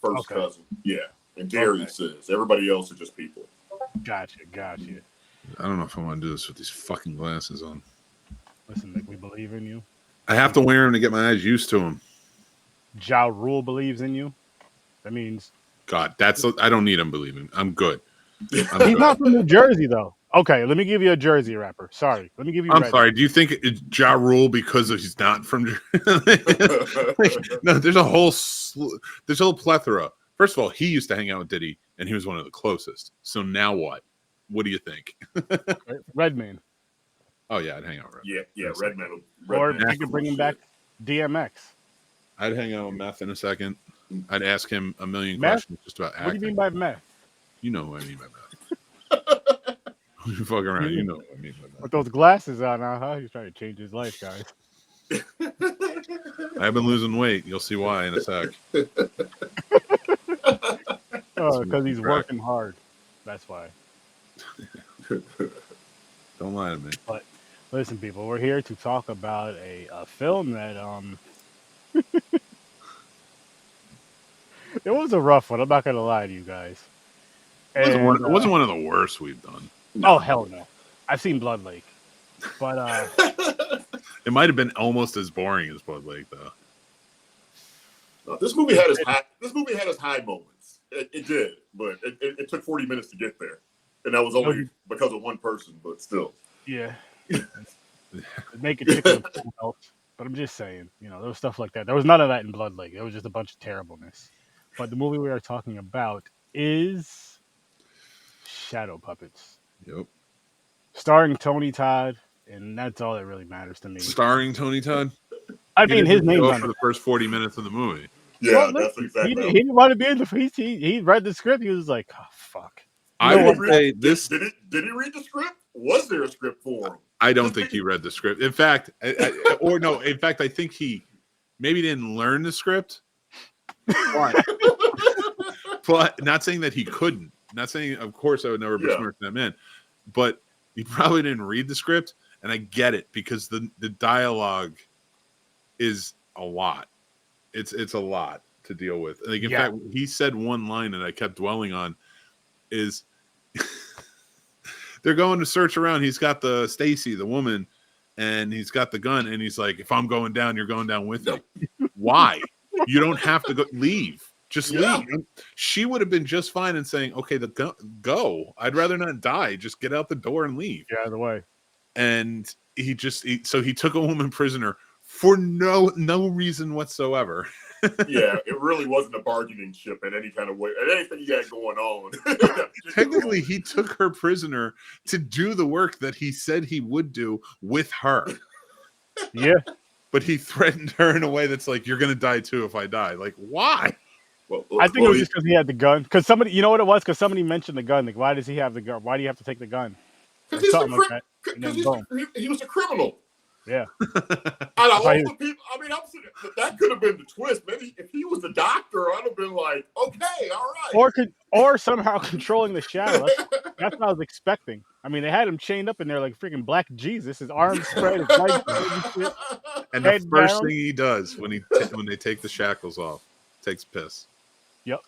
first cousin. Yeah. And Darius is. Everybody else are just people. Gotcha. I don't know if I want to do this with these fucking glasses on. Listen, Mick, we believe in you. I have to wear them to get my eyes used to them. Ja Rule believes in you. That means... God, I don't need him believing. I'm good. He's not from New Jersey, though. Okay, let me give you a Jersey rapper. Sorry. Let me give you... I'm sorry. Do you think it's Ja Rule because he's not from Jersey? No, there's a whole plethora. First of all, he used to hang out with Diddy, and he was one of the closest. So now what? What do you think? Redman. Oh, yeah, I'd hang out with Redman. Yeah, Redman. Or you could bring him back DMX. I'd hang out with Meth in a second. I'd ask him a million Meth? questions just about acting. What do you mean by meth? You know what I mean by Meth. You fuck around. You know what I mean by Meth. With those glasses on, He's trying to change his life, guys. I've been losing weight. You'll see why in a sec. Oh, because he's working hard. That's why. Don't lie to me. But listen, people, we're here to talk about a film that it was a rough one. I'm not gonna lie to you guys. It wasn't one of the worst we've done. Oh hell no! I've seen Blood Lake, but it might have been almost as boring as Blood Lake, though. This movie had its high moments. It did, but it took 40 minutes to get there, and that was only because of one person. But still, yeah, make it chicken helps. But I'm just saying, there was stuff like that. There was none of that in Blood Lake. It was just a bunch of terribleness. But the movie we are talking about is Shadow Puppets. Yep. Starring Tony Todd, and that's all that really matters to me. Starring Tony Todd? I mean, his name for the first 40 minutes of the movie. Yeah, that's exactly. He didn't want to be in the. He read the script. He was like, "Oh fuck." I would say this. Did he read the script? Was there a script for him? I don't think he read the script. In fact, I think he maybe didn't learn the script. But not saying that he couldn't. Not saying, of course, I would never besmirch that man. But he probably didn't read the script, and I get it because the dialogue is a lot. It's a lot to deal with. Like in fact, he said one line that I kept dwelling on is they're going to search around. He's got the Stacy, the woman, and he's got the gun, and he's like, "If I'm going down, you're going down with me." Why? You don't have to leave. Just leave. She would have been just fine in saying, "Okay, go. I'd rather not die. Just get out the door and leave." Get out of the way. And he took a woman prisoner for no reason whatsoever. Yeah, it really wasn't a bargaining chip in any kind of way. And anything he had going on. Technically, he took her prisoner to do the work that he said he would do with her. Yeah. But he threatened her in a way that's like, "You're going to die too if I die." Like, why? Well, I think it was just because he had the gun. Because somebody, you know what it was? Because somebody mentioned the gun. Like, why does he have the gun? Why do you have to take the gun? Because he was a criminal. Yeah. Out of all the people, I mean, that could have been the twist. Maybe if he was the doctor, I'd have been like, "Okay, all right." Or somehow controlling the shadow. That's what I was expecting. I mean, they had him chained up in there like freaking Black Jesus. His arms spread, his legs spread, and the first thing he does when they take the shackles off, takes piss. Yep.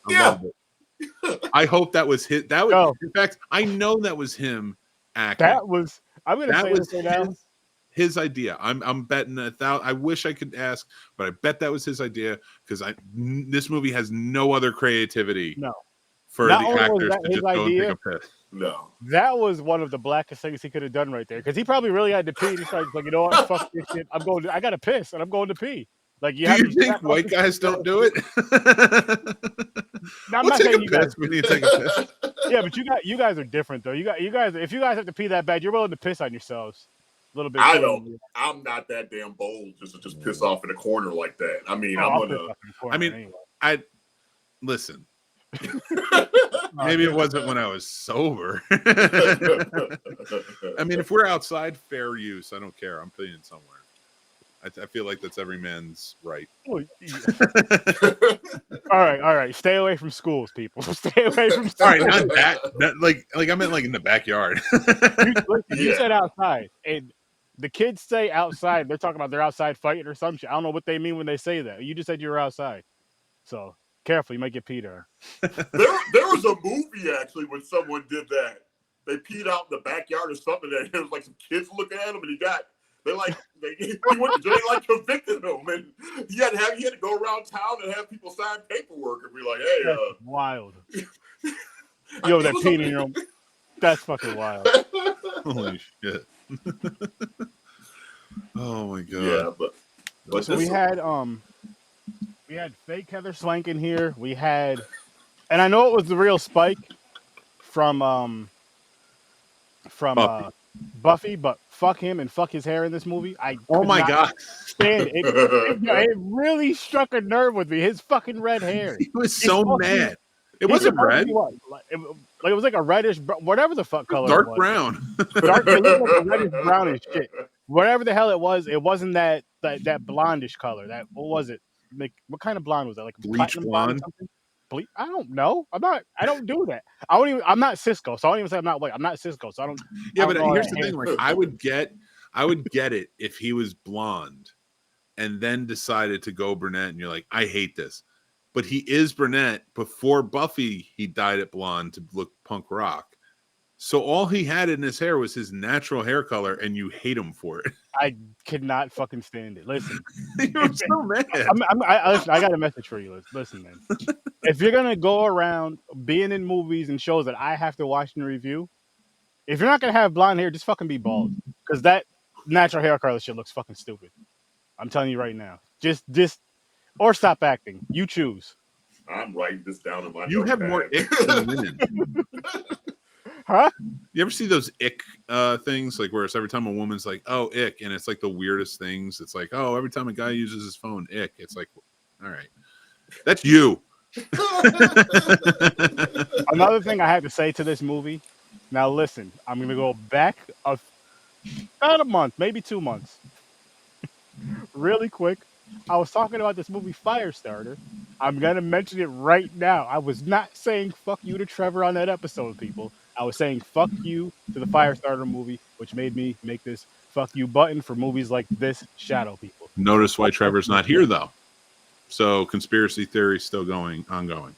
I hope that was his. That was, in fact, I know that was him acting. I'm going to say this right now. His idea. I'm betting $1,000. I wish I could ask, but I bet that was his idea because this movie has no other creativity. No. For the actors to just go and take a piss. No. That was one of the blackest things he could have done right there because he probably really had to pee. He's like, "You know what? Fuck this shit. I got to piss and I'm going to pee." Like, do you think white guys don't do it? No, I'm not saying you guys. We need to take a piss. Yeah, but you guys are different though. You guys, if you guys have to pee that bad, you're willing to piss on yourselves a little bit. I don't. I'm not that damn bold just to piss off in a corner like that. I mean, I listen. Maybe it wasn't when I was sober. I mean, if we're outside, fair use. I don't care. I'm peeing somewhere. I feel like that's every man's right. Well, yeah. All right. Stay away from schools, people. Stay away from schools. All right, not that. Like I meant like in the backyard. You said outside, and the kids say outside. They're talking about they're outside fighting or some shit. I don't know what they mean when they say that. You just said you were outside, so Careful, you might get Peter. There was a movie actually when someone did that. They peed out in the backyard or something. And there was like some kids looking at him, and he went to jail, like convicted him, and he had to go around town and have people sign paperwork and be like, "Hey, that's wild." Yo, that peeing in your room. That's fucking wild. Holy shit. Oh my god. Yeah, but So we had fake Heather Swank in here. We had, and I know it was the real Spike from Buffy, but fuck him and fuck his hair in this movie. Oh my god. Stand it. It really struck a nerve with me. His fucking red hair. He was so mad. It wasn't red. It was like a reddish, whatever the fuck color. Dark it was. brown. Dark, it looked like a reddish brownish shit. Whatever the hell it wasn't that blondish color. What was it? Like, what kind of blonde was that? Like a Bleach blonde? or something? I don't know. I don't do that. I'm not Cisco, so I don't even say I'm not white. I'm not Cisco, so I don't. Yeah, but here's the thing. Like, I would get it if he was blonde, and then decided to go brunette, and you're like, I hate this. But he is brunette. Before Buffy, he dyed it blonde to look punk rock. So all he had in his hair was his natural hair color, and you hate him for it. I could not fucking stand it. Listen, you're so mad. Listen, I got a message for you. Listen, man. If you're gonna go around being in movies and shows that I have to watch and review, if you're not gonna have blonde hair, just fucking be bald. Because that natural hair color shit looks fucking stupid. I'm telling you right now. Just or stop acting. You choose. I'm writing this down in my. You have more ick than women. Huh? You ever see those ick things, like where it's every time a woman's like, "Oh, ick," and it's like the weirdest things. It's like, "Oh, every time a guy uses his phone, ick." It's like, all right, that's you. Another thing I had to say to this movie. Now listen, I'm gonna go back about a month, maybe 2 months, really quick. I was talking about this movie Firestarter. I'm gonna mention it right now. I was not saying fuck you to Trevor on that episode, people. I was saying fuck you to the Firestarter movie, which made me make this fuck you button for movies like this Shadow, people. Notice why Trevor's not here though. So conspiracy theory still ongoing.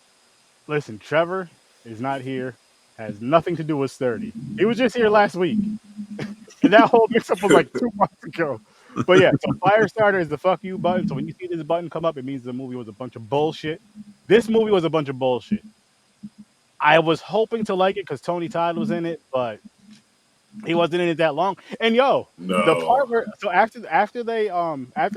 Listen, Trevor is not here. Has nothing to do with Sturdy. He was just here last week. And that whole mix-up was like 2 months ago. But yeah, so Firestarter is the fuck you button. So when you see this button come up, it means the movie was a bunch of bullshit. This movie was a bunch of bullshit. I was hoping to like it because Tony Todd was in it, but he wasn't in it that long. And the part where after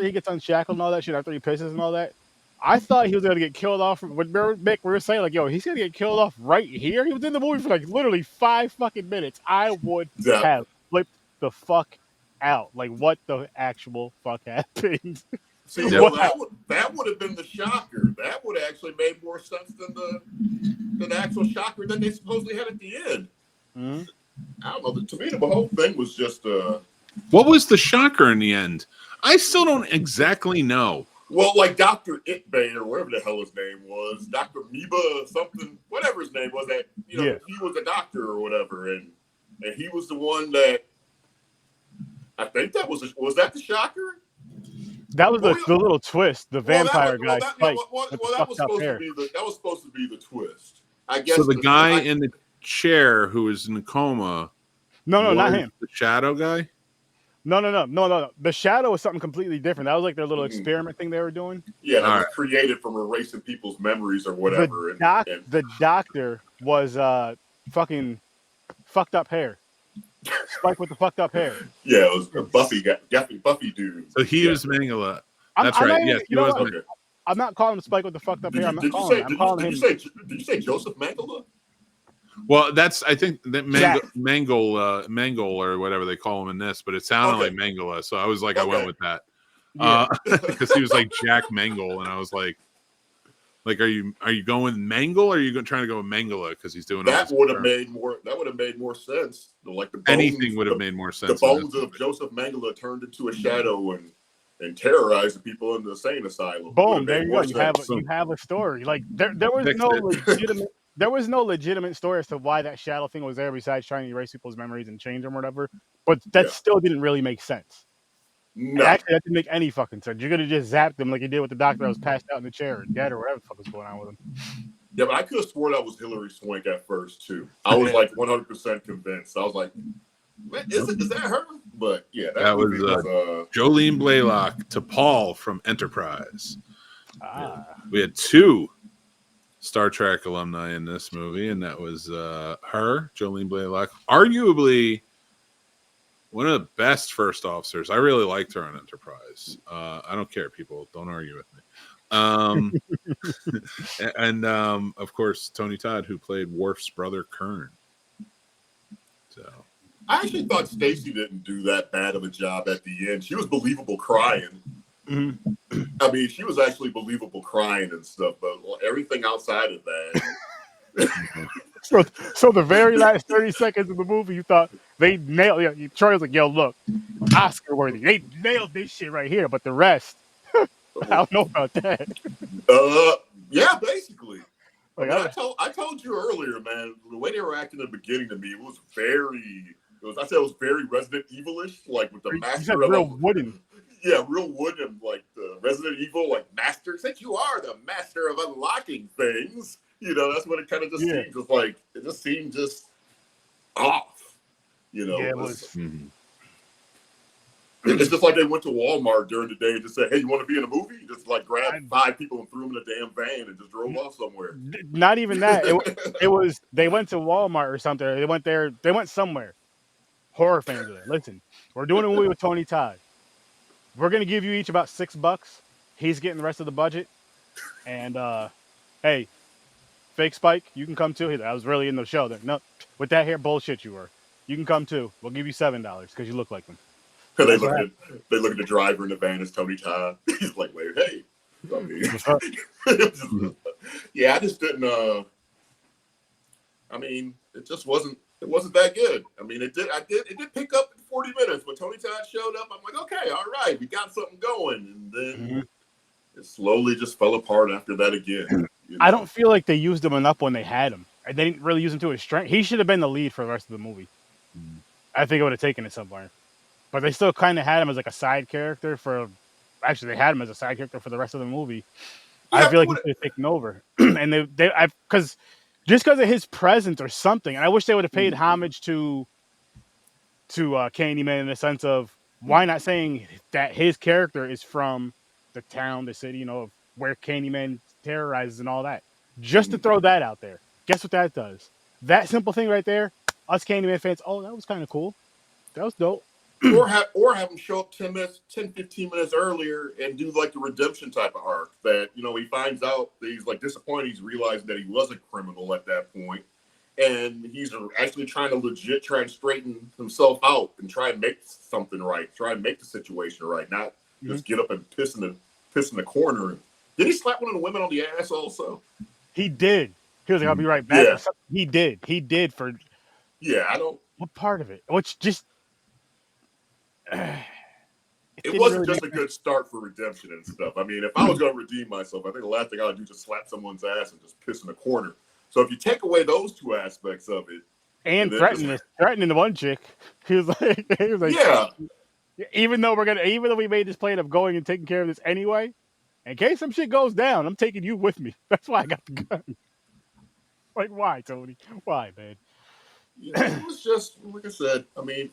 he gets unshackled and all that shit, after he pisses and all that, I thought he was gonna get killed off. When Mick, we were saying like, he's gonna get killed off right here. He was in the movie for like literally 5 fucking minutes. I would have flipped the fuck out. Like, what the actual fuck happened? See, that would have been the shocker. That would have actually made more sense than the actual shocker that they supposedly had at the end. Mm-hmm. I don't know. To me, the whole thing was just. What was the shocker in the end? I still don't exactly know. Well, like Dr. Itbay or whatever the hell his name was, Dr. Meba something, whatever his name was, that he was a doctor or whatever, and he was the one that I think that was that the shocker? That was the little twist. The vampire guy. That was supposed to be the twist. I guess. So the guy in the chair who was in a coma. No, not him. The shadow guy. No. The shadow was something completely different. That was like their little experiment thing they were doing. Yeah, that was created from erasing people's memories or whatever. The doctor was fucking fucked up hair. Spike with the fucked up hair. Yeah, it was a Buffy dude. So he was Mangala. That's right. Yes, he was. Okay. I'm not calling him Spike with the fucked up hair. Did you say Joseph Mangala? Well, I think that Mangle or whatever they call him in this, but it sounded like Mangala, so I was like, I went with that. Because he was like Jack Mangle, and I was like, are you going Mangle, or are you trying to go with Mangala because he's doing that? Would have made more sense. Like anything would have made more sense. The bones of Joseph Mangala turned into a shadow and terrorized the people in the insane asylum. Boom! There you go. You have a story. Like there was no legitimate story as to why that shadow thing was there, besides trying to erase people's memories and change them or whatever. But that still didn't really make sense. And No, actually, that didn't make any fucking sense. You're gonna just zap them like you did with the doctor that was passed out in the chair or dead or whatever the fuck was going on with him. yeah, but I could have swore that was Hillary Swank at first too. I was like 100% convinced. I was like, is that her? But yeah, That was Jolene Blaylock to Paul from Enterprise. We had 2 Star Trek alumni in this movie, and that was her, Jolene Blaylock, arguably one of the best first officers. I really liked her on Enterprise. I don't care, people. Don't argue with me. And of course, Tony Todd, who played Worf's brother, Kern. So I actually thought Stacy didn't do that bad of a job at the end. She was believable crying. Mm-hmm. I mean, she was actually believable crying and stuff, but everything outside of that. So the very last 30 seconds of the movie, you thought they nailed it. Troy was like, yo, look, Oscar worthy. They nailed this shit right here, but the rest, I don't know about that. Yeah, basically. Like, I told you earlier, man, the way they were acting in the beginning to me, it was very Resident Evil-ish, like with the master of real wooden. Yeah, real wooden, like the Resident Evil, like master. Since you are the master of unlocking things, you know, that's what it kind of just seemed. Just like it just seemed just off. You know, it was. It's just like they went to Walmart during the day and just said, "Hey, you want to be in a movie?" Just like grabbed 5 people and threw them in a damn van and just drove off somewhere. Not even that. It was they went to Walmart or something. They went there. They went somewhere. Horror fans are there. Listen, we're doing a movie with Tony Todd. We're gonna give you each about $6. He's getting the rest of the budget. And hey, Fake Spike, you can come too. I was really in the show. There, no, with that hair bullshit you were. You can come too. We'll give you $7 because you look like them. They look at the driver in the van as Tony Todd. He's like, "Wait, hey." Yeah, I just didn't. I mean, it just wasn't. It wasn't that good. I mean, it did pick up in 40 minutes when Tony Todd showed up. I'm like, okay, all right, we got something going, and then it slowly just fell apart after that again. You know? I don't feel like they used him enough when they had him. They didn't really use him to his strength. He should have been the lead for the rest of the movie. I think it would have taken it somewhere. But they still kind of had him as like a side character for. Actually, they had him as a side character for the rest of the movie. Yeah, I feel like he could have taken over, and because just because of his presence or something. And I wish they would have paid homage to Candyman in the sense of why not saying that his character is from the town, the city, you know, of where Candyman terrorizes and all that. Just to throw that out there. Guess what that does? That simple thing right there. Us Candyman fans. Oh, that was kind of cool. That was dope. or have him show up 10, 15 minutes earlier and do like the redemption type of arc that, you know, he finds out that he's like disappointed. He's realizing that he was a criminal at that point, and he's actually trying to try and straighten himself out and try and make something right, try and make the situation right, not just get up and piss in the corner. Did he slap one of the women on the ass also? He did. He was like, "I'll be right back." Yeah. He did for. Yeah, I don't. What part of it? Which just. It wasn't just a good start for redemption and stuff. I mean, if I was going to redeem myself, I think the last thing I would do is just slap someone's ass and just piss in the corner. So if you take away those 2 aspects of it, and threatening the one chick, he was like, yeah. Even though we made this plan of going and taking care of this anyway, in case some shit goes down, I'm taking you with me. That's why I got the gun. Like, why, Tony? Why, man? Yeah, it was just like I said. I mean,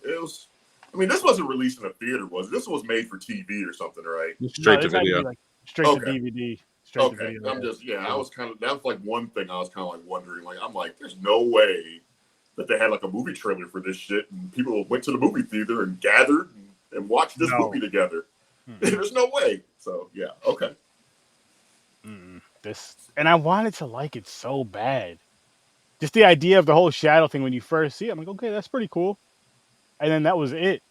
this wasn't released in a theater, was it? This was made for TV or something, right? Straight to video. Straight to DVD. Straight to video. I'm just, I was that was like one thing I was kind of like wondering. Like, I'm like, there's no way that they had like a movie trailer for this shit and people went to the movie theater and gathered and watched this movie together. There's no way. So, yeah, okay. And I wanted to like it so bad. Just the idea of the whole shadow thing when you first see it, I'm like, okay, that's pretty cool. And then that was it.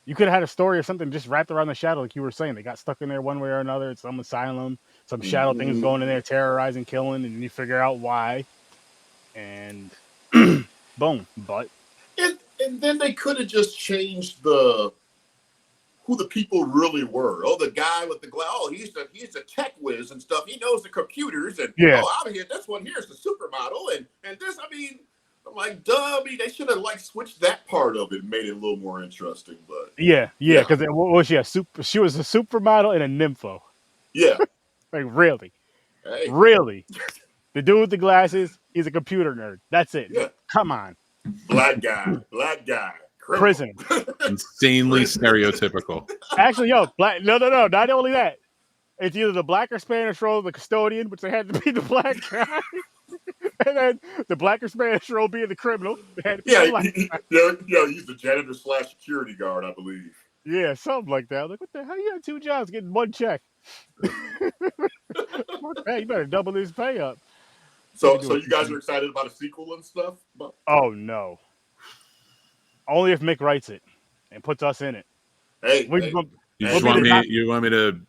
You could have had a story or something just wrapped around the shadow, like you were saying. They got stuck in there one way or another. It's some asylum. Some shadow thing is going in there, terrorizing, killing, and you figure out why. And boom. But and then they could have just changed who the people really were. Oh, the guy with the glass. Oh, he's a tech whiz and stuff. He knows the computers. And out here, this one here is the supermodel. And this, I mean, I'm like, dummy, they should have like switched that part of it and made it a little more interesting. But Yeah, because what was she? She was a supermodel and a nympho. yeah, Like really, hey, really. The dude with the glasses, he's a computer nerd. That's it. yeah, Come on, black guy, criminal. prison. Insanely stereotypical. Actually, yo, black. No. Not only that, it's either the black or Spanish role, the custodian, which they had to be the black guy, and then the black or Spanish role being the criminal. They had to be the black He's the janitor / security guard, I believe. Yeah, something like that. Like, what the hell? You have 2 jobs getting 1 check. Hey, you better double his pay up. So you guys are excited about a sequel and stuff? Oh no! Only if Mick writes it and puts us in it. Hey, you want me to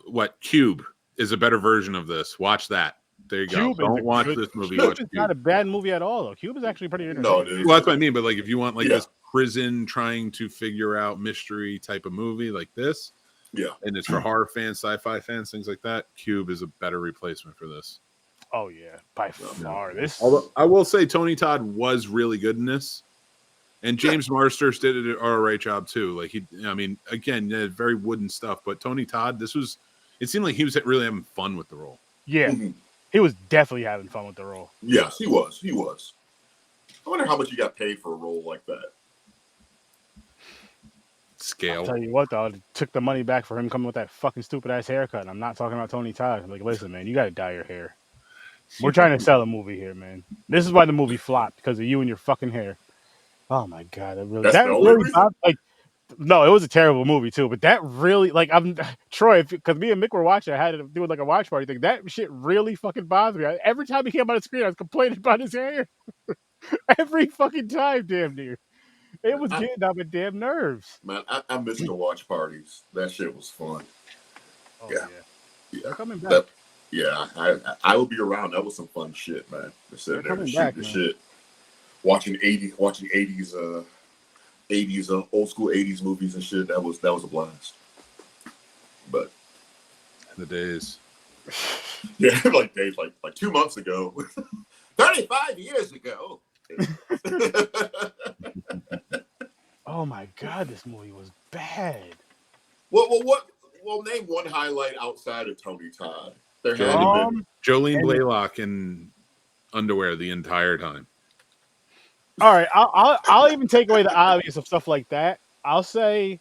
what? Cube is a better version of this. Watch that. There you go. Don't watch this movie. Cube is not a bad movie at all, though. Cube is actually pretty interesting. No, it is. Well, that's what I mean. But like, if you want like this prison trying to figure out mystery type of movie like this, and it's for horror fans, sci-fi fans, things like that, Cube is a better replacement for this. Oh yeah, by far. Although I will say Tony Todd was really good in this, and James Marsters did an all right job too. Like again, very wooden stuff, but Tony Todd, it seemed like he was really having fun with the role. Yeah, he was definitely having fun with the role. Yes, he was. I wonder how much he got paid for a role like that. Scale. I'll tell you what, though, it took the money back for him coming with that fucking stupid ass haircut. And I'm not talking about Tony Todd. I'm like, listen, man, you got to dye your hair. We're trying to sell a movie here, man. This is why the movie flopped, because of you and your fucking hair. Oh my god, no, it was a terrible movie too. But that really, I'm Troy, because me and Mick were watching. I had to do like a watch party thing. That shit really fucking bothered me. Every time he came on the screen, I was complaining about his hair. Every fucking time, damn near. It was getting on my damn nerves. Man, I missed the watch parties. That shit was fun. Oh, yeah. They're coming back. I will be around. That was some fun shit, man. They're coming back, man. Shit. Watching 80s, old school 80s movies and shit. That was a blast. But the days. Yeah, like days, like 2 months ago. 35 years ago. Oh my god, this movie was bad. Well, name one highlight outside of Tony Todd. There had to be Jolene Blaylock in underwear the entire time. All right, I'll even take away the obvious of stuff like that. I'll say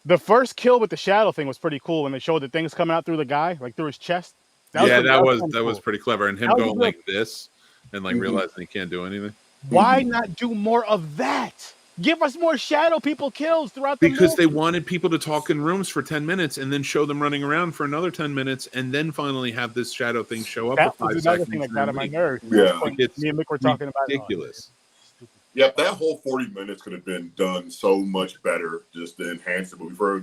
the first kill with the shadow thing was pretty cool when they showed the things coming out through the guy, like through his chest. That was pretty clever, and him going like this and like realizing he can't do anything. Why not do more of that? Give us more shadow people kills throughout the movie. Because they wanted people to talk in rooms for 10 minutes and then show them running around for another 10 minutes and then finally have this shadow thing show up. That was another thing that got on my nerves. Yeah. Me and Mick were talking about ridiculous. Yep, that whole 40 minutes could have been done so much better just to enhance the movie for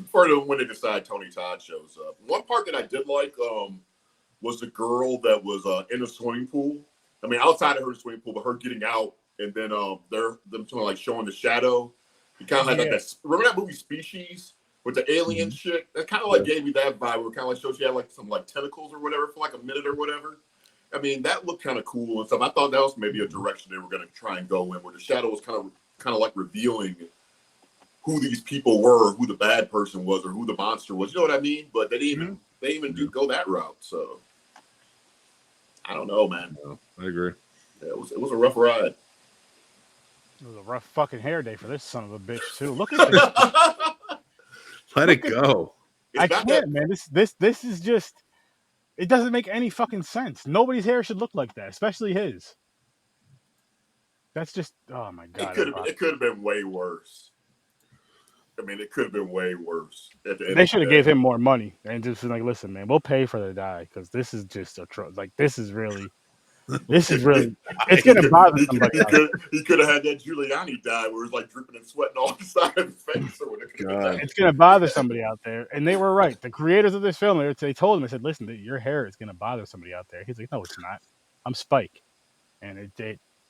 when they decide Tony Todd shows up. One part that I did like was the girl that was in a swimming pool. I mean, outside of her swimming pool, but her getting out. And then them like showing the shadow. You kind of had like that. Remember that movie Species with the alien shit? That kind of like gave me that vibe. Where it kind of like showed she had like some like tentacles or whatever for like a minute or whatever. I mean, that looked kind of cool and stuff. I thought that was maybe a direction they were going to try and go in, where the shadow was kind of like revealing who these people were, who the bad person was, or who the monster was. You know what I mean? But they didn't even go that route. So I don't know, man. No, I agree. Yeah, it was a rough ride. It was a rough fucking hair day for this son of a bitch too. Look at this. Let it go. I can't, man. This is just. It doesn't make any fucking sense. Nobody's hair should look like that, especially his. That's just. Oh my god. It could have been way worse. I mean, it could have been way worse. They should have gave him more money and just been like, listen, man, we'll pay for the dye because this is just this is really. It's gonna bother somebody. He could have had that Giuliani dye where it's like dripping and sweating off the side of his face or whatever. It's gonna bother somebody out there, and they were right. The creators of this film, they told him, they said, "Listen, your hair is gonna bother somebody out there." He's like, "No, it's not. I'm Spike," and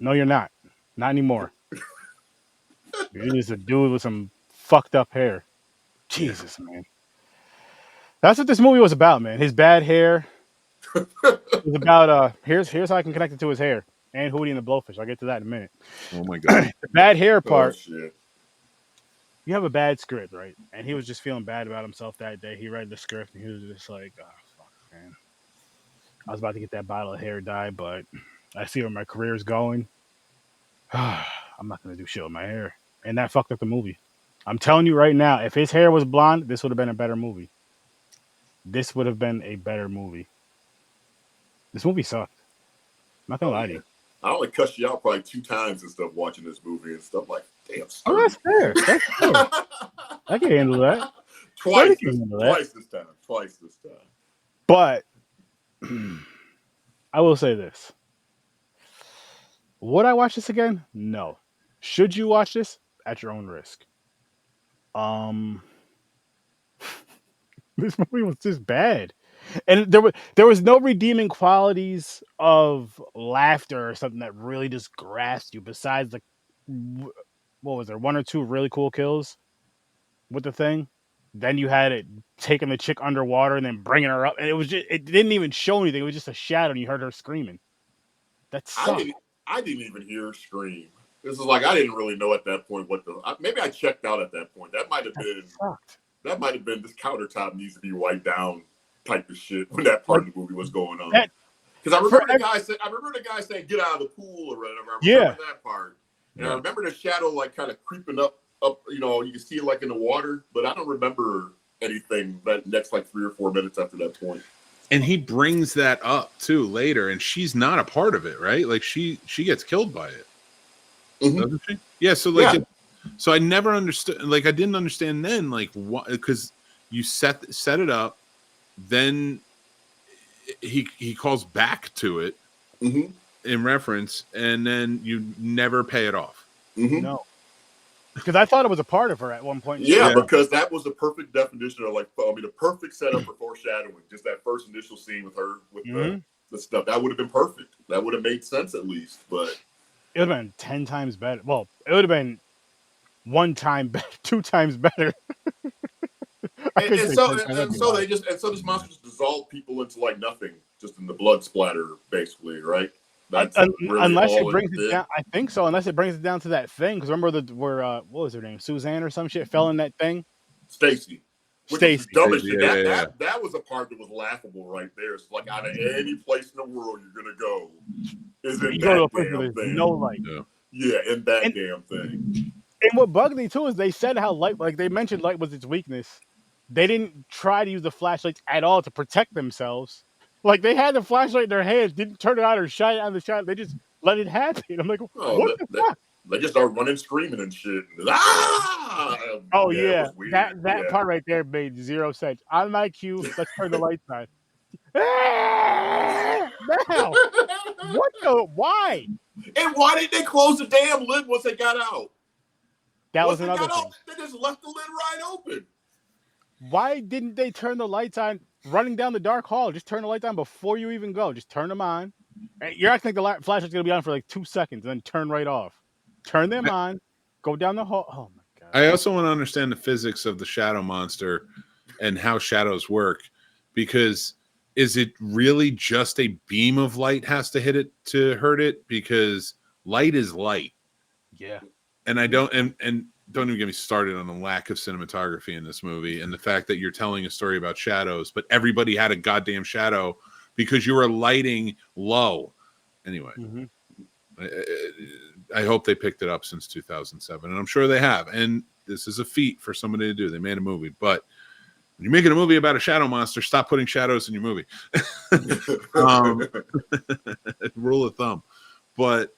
no, you're not anymore. You're just a dude with some fucked up hair. Jesus, man. That's what this movie was about, man. His bad hair. It was about here's how I can connect it to his hair. and Hootie and the Blowfish. I'll get to that in a minute. Oh my god. The bad hair Oh part. shit. You have a bad script, right? And he was just feeling bad about himself that day. He read the script and he was just like, "Oh fuck, man! I was about to get that bottle of hair dye, but I see where my career is going. I'm not gonna do shit with my hair." And that fucked up the movie. I'm telling you right now, if his hair was blonde, this would have been a better movie. This would have been a better movie. This movie sucked. I'm not gonna lie to you. I only cussed you out probably 2 times and stuff watching this movie and stuff like, damn. Oh, that's fair. That's fair. I can handle that. Twice can this time. Twice this time. But I will say this. Would I watch this again? No. Should you watch this? At your own risk. This movie was just bad. And there was no redeeming qualities of laughter or something that really just grasped you besides the what was there, 1 or 2 really cool kills with the thing. Then you had it taking the chick underwater and then bringing her up, and it didn't even show anything. It was just a shadow, and you heard her screaming. That sucked. I didn't even hear her scream. This is like I didn't really know at that point maybe I checked out at that point. That might have been this countertop needs to be wiped down type of shit when that part of the movie was going on. Because I remember the guy saying get out of the pool or whatever. I remember that part. And I remember the shadow like kind of creeping up, you can see it like in the water, but I don't remember anything that next like 3 or 4 minutes after that point. And he brings that up too later, and she's not a part of it, right? Like she gets killed by it. Mm-hmm. Doesn't she? Yeah, so like so I never understood, like I didn't understand then, like what, because you set it up, then he calls back to it in reference, and then you never pay it off. Mm-hmm. No, because I thought it was a part of her at one point. Yeah, because that was the perfect definition of the perfect setup for foreshadowing. Just that first initial scene with her with the stuff that would have been perfect. That would have made sense at least, but it would have been 10 times better. Well, it would have been 1 time better, 2 times better. So this monster just dissolved people into like nothing, just in the blood splatter, basically, right? That's unless it brings it down, I think so. Unless it brings it down to that thing, because remember where what was her name, Suzanne or some shit, fell in that thing. Stacy. Dumb as shit. That was a part that was laughable right there. It's like out of any place in the world you're gonna go, is in that damn thing. No light. Yeah, in that damn thing. And what bugged me too is they said how light, like they mentioned light was its weakness. They didn't try to use the flashlights at all to protect themselves. Like they had the flashlight in their hands, didn't turn it on or shine it on the shot. They just let it happen. I'm like, what the fuck? They just start running, screaming and shit. Oh yeah, that part right there made 0 sense. On my cue, let's turn the lights on. Now, what the? Why? And why didn't they close the damn lid once they got out? That was another thing. They just left the lid right open. Why didn't they turn the lights on running down the dark hall? Just turn the lights on before you even go. Just turn them on. You're acting like the flashlight's going to be on for like 2 seconds and then turn right off. Turn them on. Go down the hall. Oh, my God. I also want to understand the physics of the shadow monster and how shadows work. Because is it really just a beam of light has to hit it to hurt it? Because light is light. Yeah. And I don't... And don't even get me started on the lack of cinematography in this movie and the fact that you're telling a story about shadows, but everybody had a goddamn shadow because you were lighting low. Anyway, I hope they picked it up since 2007, and I'm sure they have. And this is a feat for somebody to do. They made a movie, but when you're making a movie about a shadow monster, stop putting shadows in your movie. Rule of thumb. But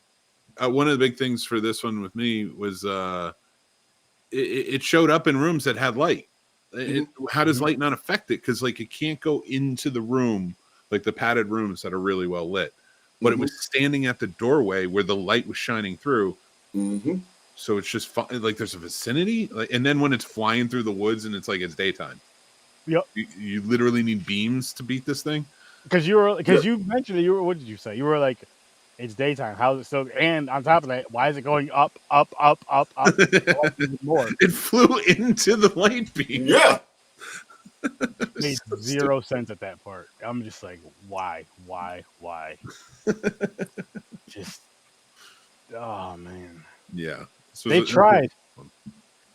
one of the big things for this one with me was it showed up in rooms that had light. How does light not affect it? Because like it can't go into the room, like the padded rooms that are really well lit. But it was standing at the doorway where the light was shining through. So it's just like there's a vicinity. And then when it's flying through the woods and it's like it's daytime. Yep. You literally need beams to beat this thing. Because you mentioned it. What did you say? You were like, it's daytime. How's it so? And on top of that, why is it going up, up, up, up, up? More. It flew into the light beam. Yeah. Made 0 sense at that part. I'm just like, why? Just Yeah. They tried.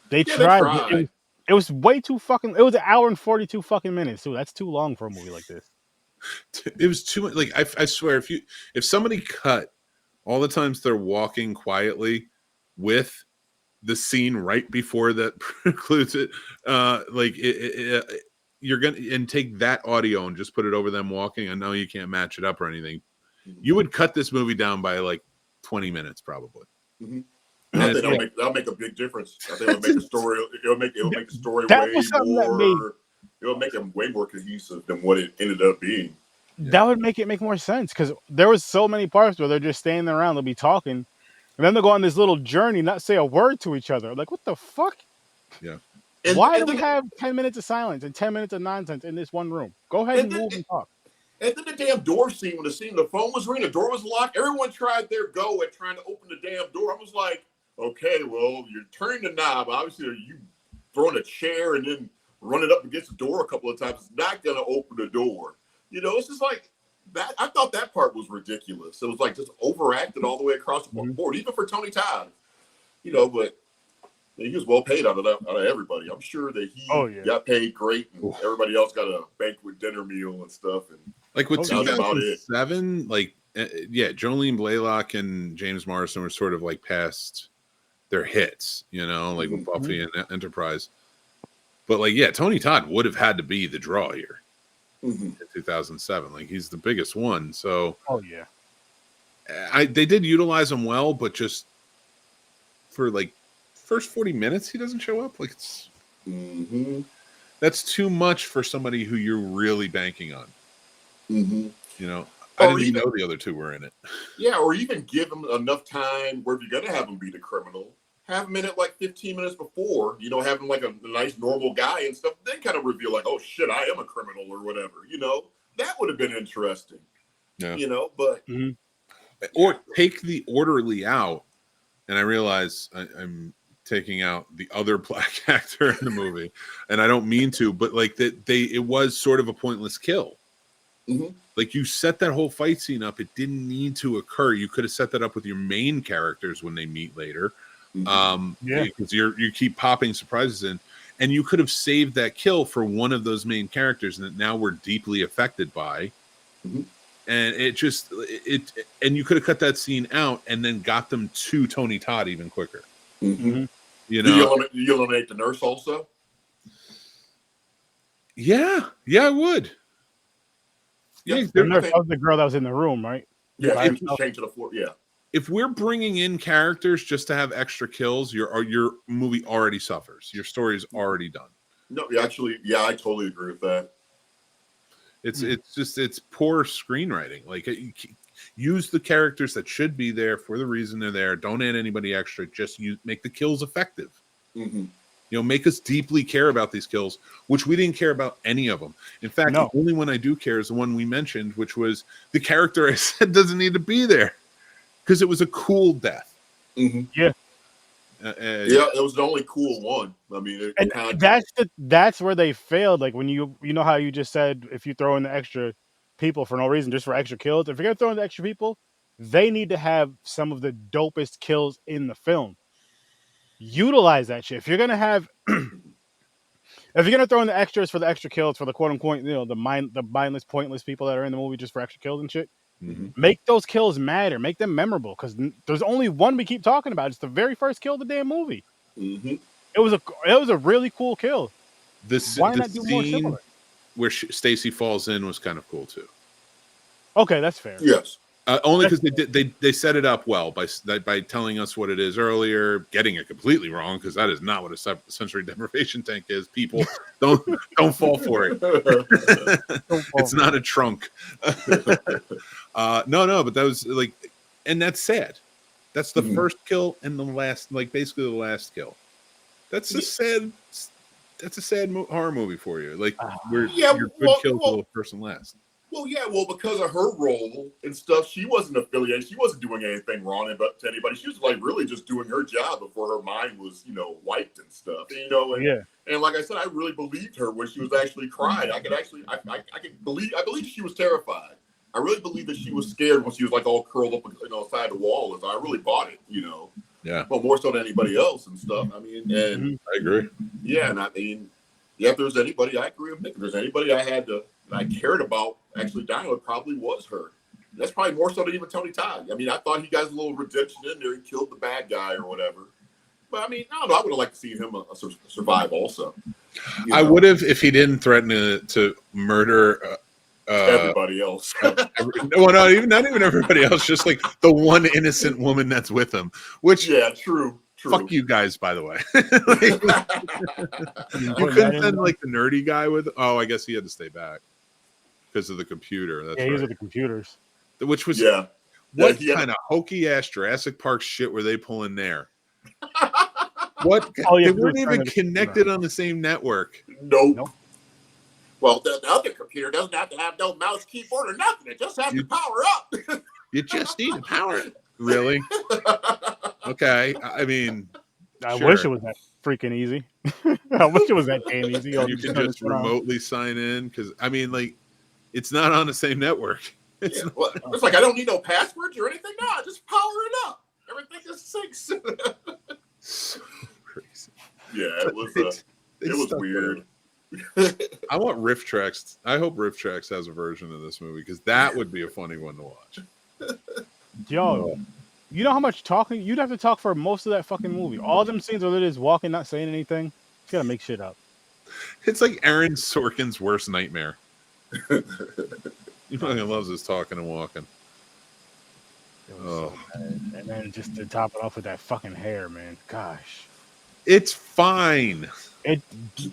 They tried. It was way too fucking. It was an hour and 42 fucking minutes too. That's too long for a movie like this. It was too much. Like I swear, if somebody cut all the times they're walking quietly with the scene right before that precludes it, you're gonna and take that audio and just put it over them walking. I know you can't match it up or anything. You would cut this movie down by like 20 minutes probably. Mm-hmm. I think that'll make a big difference. I think it'll make the story. It'll make the story It'll make it way more cohesive than what it ended up being. That would make it make more sense because there was so many parts where they're just standing around, they'll be talking, and then they'll go on this little journey, not say a word to each other. Like, what the fuck? Yeah. Why do we have 10 minutes of silence and 10 minutes of nonsense in this one room? Go ahead and move and talk. And then the damn door scene, when the phone was ringing, the door was locked. Everyone tried their go at trying to open the damn door. I was like, okay, well, you're turning the knob. Obviously, you throwing a chair and then running up against the door a couple of times. It's not going to open the door. You know, it's just like that. I thought that part was ridiculous. It was like just overacted all the way across the board, even for Tony Todd. You know, but he was well paid out of everybody. I'm sure that he got paid great, and everybody else got a banquet dinner meal and stuff. And like with 2007, like Jolene Blalock and James Marsden were sort of like past their hits, you know, like with Buffy and Enterprise. But like, Tony Todd would have had to be the draw here in 2007. Like, he's the biggest one. So, they did utilize him well, but just for like first 40 minutes, he doesn't show up. Like, it's that's too much for somebody who you're really banking on. You know, I didn't even know the other two were in it. Yeah, or even give him enough time where if you're gonna have him be the criminal, have him in it like 15 minutes before, you know, have him like a nice normal guy and stuff, then kind of reveal like, oh shit, I am a criminal or whatever, you know. That would have been interesting. Yeah. You know, but or take the orderly out, and I realize I'm taking out the other black actor in the movie, and I don't mean to, but like it was sort of a pointless kill. Like, you set that whole fight scene up, it didn't need to occur. You could have set that up with your main characters when they meet later. Because you keep popping surprises in, and you could have saved that kill for one of those main characters that now we're deeply affected by. And and you could have cut that scene out and then got them to Tony Todd even quicker. You know, you eliminate the nurse also. I would. The nurse was the girl that was in the room, right? Yeah, she changed to the floor. Yeah. If we're bringing in characters just to have extra kills, your movie already suffers. Your story is already done. No, actually, I totally agree with that. It's poor screenwriting. Like, use the characters that should be there for the reason they're there. Don't add anybody extra. Just make the kills effective. You know, make us deeply care about these kills, which we didn't care about any of them. In fact, the only one I do care is the one we mentioned, which was the character I said doesn't need to be there. Because it was a cool death. It was the only cool one. I mean, that's where they failed. Like, when you know how you just said if you throw in the extra people for no reason, just for extra kills. If you're gonna throw in the extra people, they need to have some of the dopest kills in the film. Utilize that shit. If you're gonna have, if you're gonna throw in the extras for the extra kills for the quote unquote, you know, the mindless, pointless people that are in the movie just for extra kills and shit. Make those kills matter. Make them memorable. Because there's only one we keep talking about. It's the very first kill of the damn movie. It was a really cool kill. Why not do more similar? Where Stacy falls in was kind of cool too. Okay, that's fair. Yes. Only because they set it up well by telling us what it is earlier, getting it completely wrong because that is not what a sensory deprivation tank is. People don't fall for it. It's not a trunk. No, but that was like, and that's sad. That's the first kill and the last, like basically the last kill. That's a sad horror movie for you. Like your good kill to the person last. Well, because of her role and stuff, she wasn't affiliated. She wasn't doing anything wrong to anybody. She was like really just doing her job before her mind was, you know, wiped and stuff. You know, and like I said, I really believed her when she was actually crying. I believe she was terrified. I really believe that she was scared when she was like all curled up, you know, side the wall. I really bought it, you know. Yeah. Well, more so than anybody else and stuff. I mean, and I agree. yeah, and I mean, yeah, if there's anybody, I agree with Nick. If there's anybody I cared about actually dying, it probably was her. That's probably more so than even Tony Todd. I mean, I thought he got a little redemption in there. He killed the bad guy or whatever. But I mean, I don't know. I would have liked to see him survive also. I would have if he didn't threaten to murder everybody else. not even everybody else. Just like the one innocent woman that's with him. Which true. Fuck you guys, by the way. You couldn't send like the nerdy guy with. Oh, I guess he had to stay back because of the computer. That's he's with the computers. Which was what kind of hokey ass Jurassic Park shit were they pulling there? What? They weren't even connected on the same network. Nope. Well, the other computer doesn't have to have no mouse, keyboard, or nothing. It just has to power up. You just need to power it. Really? Okay. I mean, I wish it was that freaking easy. I wish it was that damn easy. You can just remotely sign in because I mean, like, it's not on the same network. It's like I don't need no passwords or anything. No, I just power it up. Everything just syncs. So crazy. Yeah, it was. It was weird. I want Riff Tracks. I hope Riff Tracks has a version of this movie because that would be a funny one to watch. Yo, you know how much talking you'd have to talk for most of that fucking movie. All them scenes where they're just walking, not saying anything. You gotta make shit up. It's like Aaron Sorkin's worst nightmare. He fucking loves his talking and walking. So and then just to top it off with that fucking hair, man. Gosh. It's fine.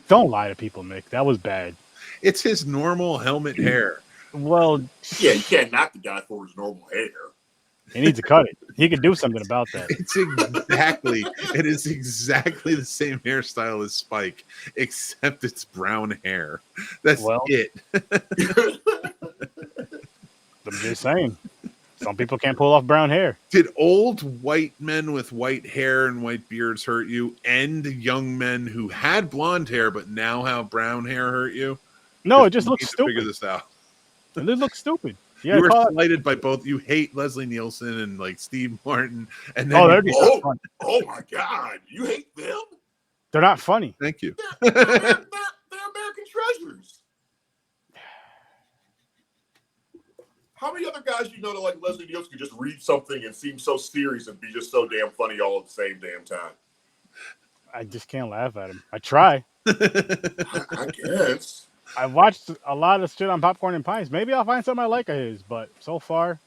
Don't lie to people, Mick. That was bad. It's his normal helmet hair. Well, yeah, you can't knock the guy for his normal hair. He needs to cut it. He could do something about that. It is exactly the same hairstyle as Spike, except it's brown hair. That's it. I'm just saying. Some people can't pull off brown hair. Did old white men with white hair and white beards hurt you, and young men who had blonde hair but now have brown hair hurt you? No, it just looks stupid. Figure this out. It looks stupid. Yeah, you were slighted by both. You hate Leslie Nielsen and like Steve Martin, and then oh my God, you hate them? They're not funny. Thank you. They're American treasures. How many other guys you know that like Leslie Nielsen could just read something and seem so serious and be just so damn funny all at the same damn time? I just can't laugh at him. I try. I guess. I watched a lot of shit on Popcorn and Pints. Maybe I'll find something I like of his, but so far,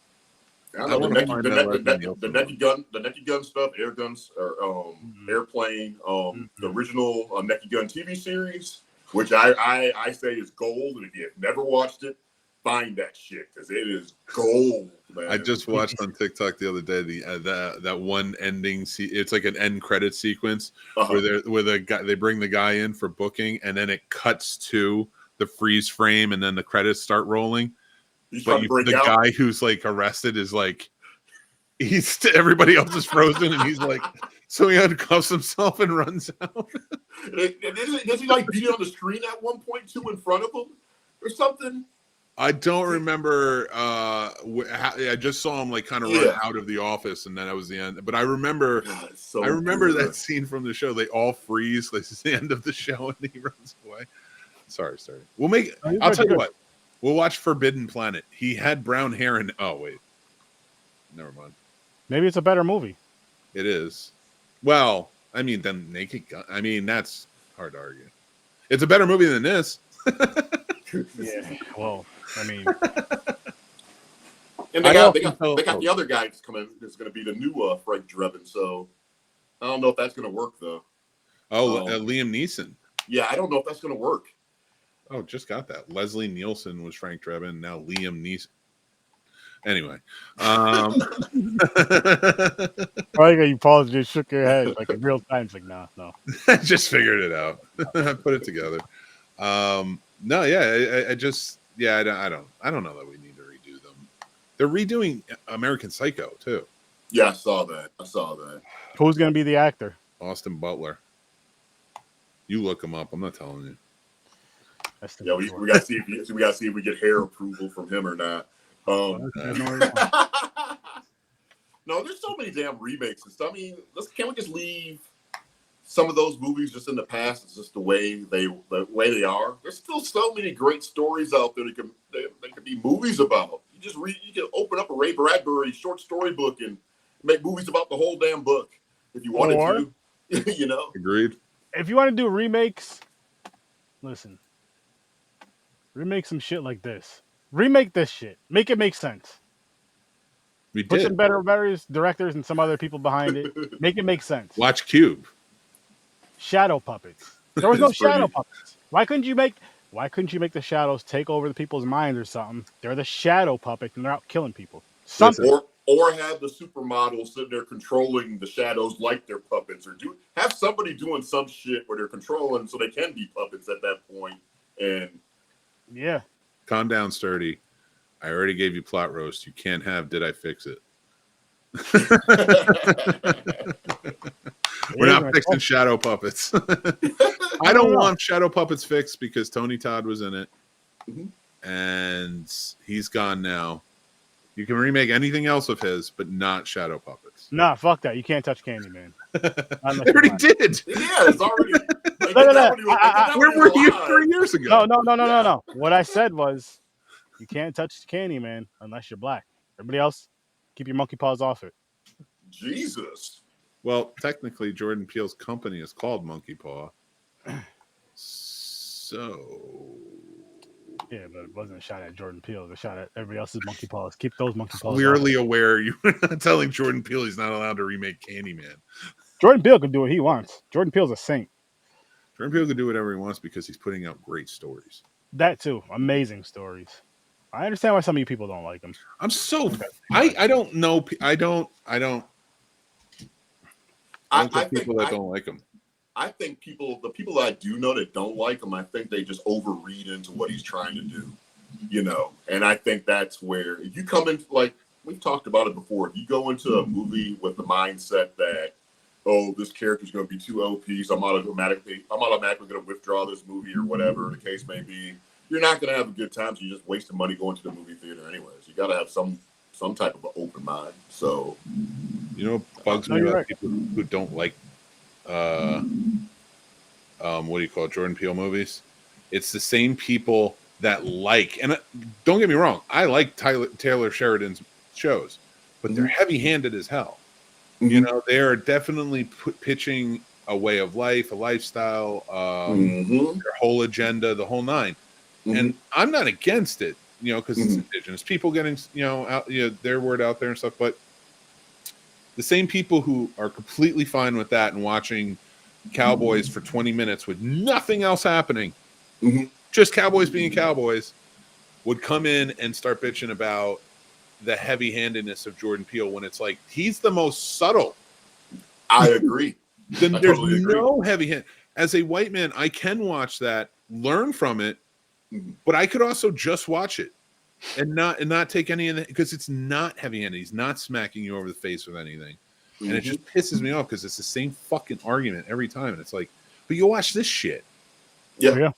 I don't know the Naked Gun stuff, air guns or airplane, the original Naked Gun TV series, which I say is gold, and if you've never watched it, find that shit because it is gold, man. I just watched on TikTok the other day that one ending. It's like an end credit sequence where the guy they bring the guy in for booking, and then it cuts to the freeze frame, and then the credits start rolling. But the guy who's like arrested is like everybody else is frozen, and he's like, so he uncuffs himself and runs out. Does he like beat it on the screen at one point too in front of him or something? I don't remember. I just saw him like kind of run out of the office, and then that was the end. But I remember, that scene from the show. They all freeze. This is the end of the show, and he runs away. Sorry. I'll tell you what. We'll watch Forbidden Planet. He had brown hair and never mind. Maybe it's a better movie. It is. Well, I mean, then Naked Gun. I mean, that's hard to argue. It's a better movie than this. Yeah. Well, I mean, and they got the other guy that's coming. Is going to be the new Frank Drebin. So I don't know if that's going to work though. Liam Neeson. Yeah, I don't know if that's going to work. Oh, just got that. Leslie Nielsen was Frank Drebin. Now Liam Neeson. Anyway, probably you paused and just shook your head like in real time. It's like, no. I just figured it out. I put it together. No, yeah, I don't know that we need to redo them. They're redoing American Psycho too. Yeah, I saw that. Who's going to be the actor? Austin Butler. You look him up. I'm not telling you. Yeah, we got to see if we get hair approval from him or not. No, No, there's so many damn remakes and stuff. I mean, can't we just leave some of those movies just in the past? It's just the way they are. There's still so many great stories out there that could be movies about. You can open up a Ray Bradbury short story book and make movies about the whole damn book if you wanted to. You know, agreed. If you want to do remakes, listen, remake some shit like this. Remake this shit. Make it make sense. We Put did. some better directors and some other people behind it. Make it make sense. Watch Cube. Shadow puppets. There was no shadow puppets. Why couldn't you make the shadows take over the people's minds or something? They're the shadow puppet and they're out killing people. Something. Or have the supermodels sitting there controlling the shadows like they're puppets, or have somebody doing some shit where they're controlling so they can be puppets at that point. And yeah. Calm down, Sturdy. I already gave you plot roast. You can't have Did I Fix It? We're not fixing shadow puppets. I don't want shadow puppets fixed because Tony Todd was in it. Mm-hmm. And he's gone now. You can remake anything else of his, but not shadow puppets. Nah, fuck that. You can't touch Candyman. They already did. Yeah, it's already. Where were you 3 years ago? No. What I said was, you can't touch Candyman unless you're black. Everybody else, keep your monkey paws off it. Jesus. Well, technically, Jordan Peele's company is called Monkey Paw. So. Yeah, but it wasn't a shot at Jordan Peele. It was a shot at everybody else's monkey paws. Keep those monkey paws. Clearly aware you were not telling Jordan Peele he's not allowed to remake Candyman. Jordan Peele can do what he wants. Jordan Peele's a saint. Jordan Peele can do whatever he wants because he's putting out great stories. That too. Amazing stories. I understand why some of you people don't like him. I don't know. I don't think people that don't like him. I think the people that I do know that don't like him, I think they just overread into what he's trying to do, you know. And I think that's where if you come in, like we've talked about it before, if you go into a movie with the mindset that, oh, this character's going to be too OP, so I'm automatically going to withdraw this movie or whatever the case may be, you're not going to have a good time. So you're just wasting money going to the movie theater anyways. You got to have some type of an open mind. So, you know, what bugs me about people who don't like what do you call it, Jordan Peele movies? It's the same people that like, and don't get me wrong, I like Taylor Sheridan's shows, but they're heavy-handed as hell. Mm-hmm. You know, they are definitely pitching a way of life, a lifestyle, their whole agenda, the whole nine. Mm-hmm. And I'm not against it, you know, because it's indigenous people getting, their word out there and stuff. But the same people who are completely fine with that and watching Cowboys for 20 minutes with nothing else happening, just Cowboys being Cowboys, would come in and start bitching about the heavy-handedness of Jordan Peele when it's like he's the most subtle. I agree. Then there's no heavy hand. As a white man, I can watch that, learn from it, but I could also just watch it and not take any of it because it's not heavy-handed. He's not smacking you over the face with anything. And it just pisses me off because it's the same fucking argument every time. And it's like, but you watch this shit. Yeah.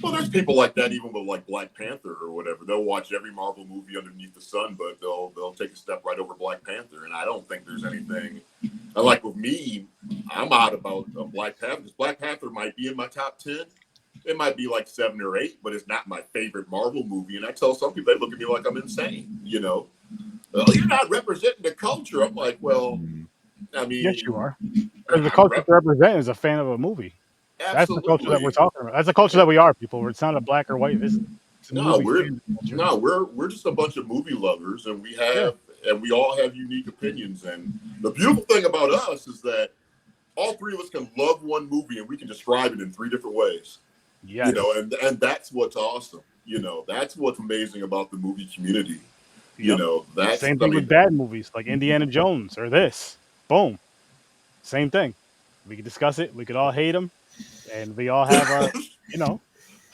Well, there's people like that even with like Black Panther or whatever. They'll watch every Marvel movie underneath the sun, but they'll take a step right over Black Panther. And I don't think there's anything. Like with me, I'm out about Black Panther because Black Panther might be in my top 10. It might be like 7 or 8, but it's not my favorite Marvel movie. And I tell some people, they look at me like I'm insane. You know, you're not representing the culture. I'm like, well, I mean, yes, you are. Because the culture to represent is a fan of a movie. Absolutely. That's the culture that we're talking about. That's the culture that we are, people. It's not a black or white. We're just a bunch of movie lovers, and we all have unique opinions. And the beautiful thing about us is that all three of us can love one movie, and we can describe it in 3 different ways. Yes. You know, and that's what's awesome. You know, that's what's amazing about the movie community. You know, that's same thing with bad movies like Indiana Jones or this. Boom. Same thing. We could discuss it. We could all hate them. And we all have our,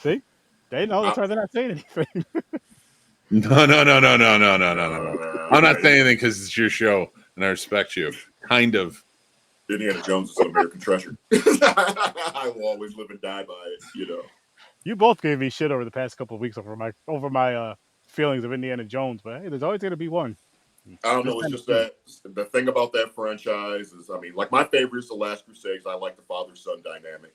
see? They know. That's why they're not saying anything. No. I'm not saying anything because it's your show and I respect you. Kind of. Indiana Jones is an American treasure. I will always live and die by it, you know. You both gave me shit over the past couple of weeks over my feelings of Indiana Jones, but hey, there's always going to be one. I don't know. It's just that the thing about that franchise is, I mean, like my favorite is The Last Crusade. I like the father-son dynamic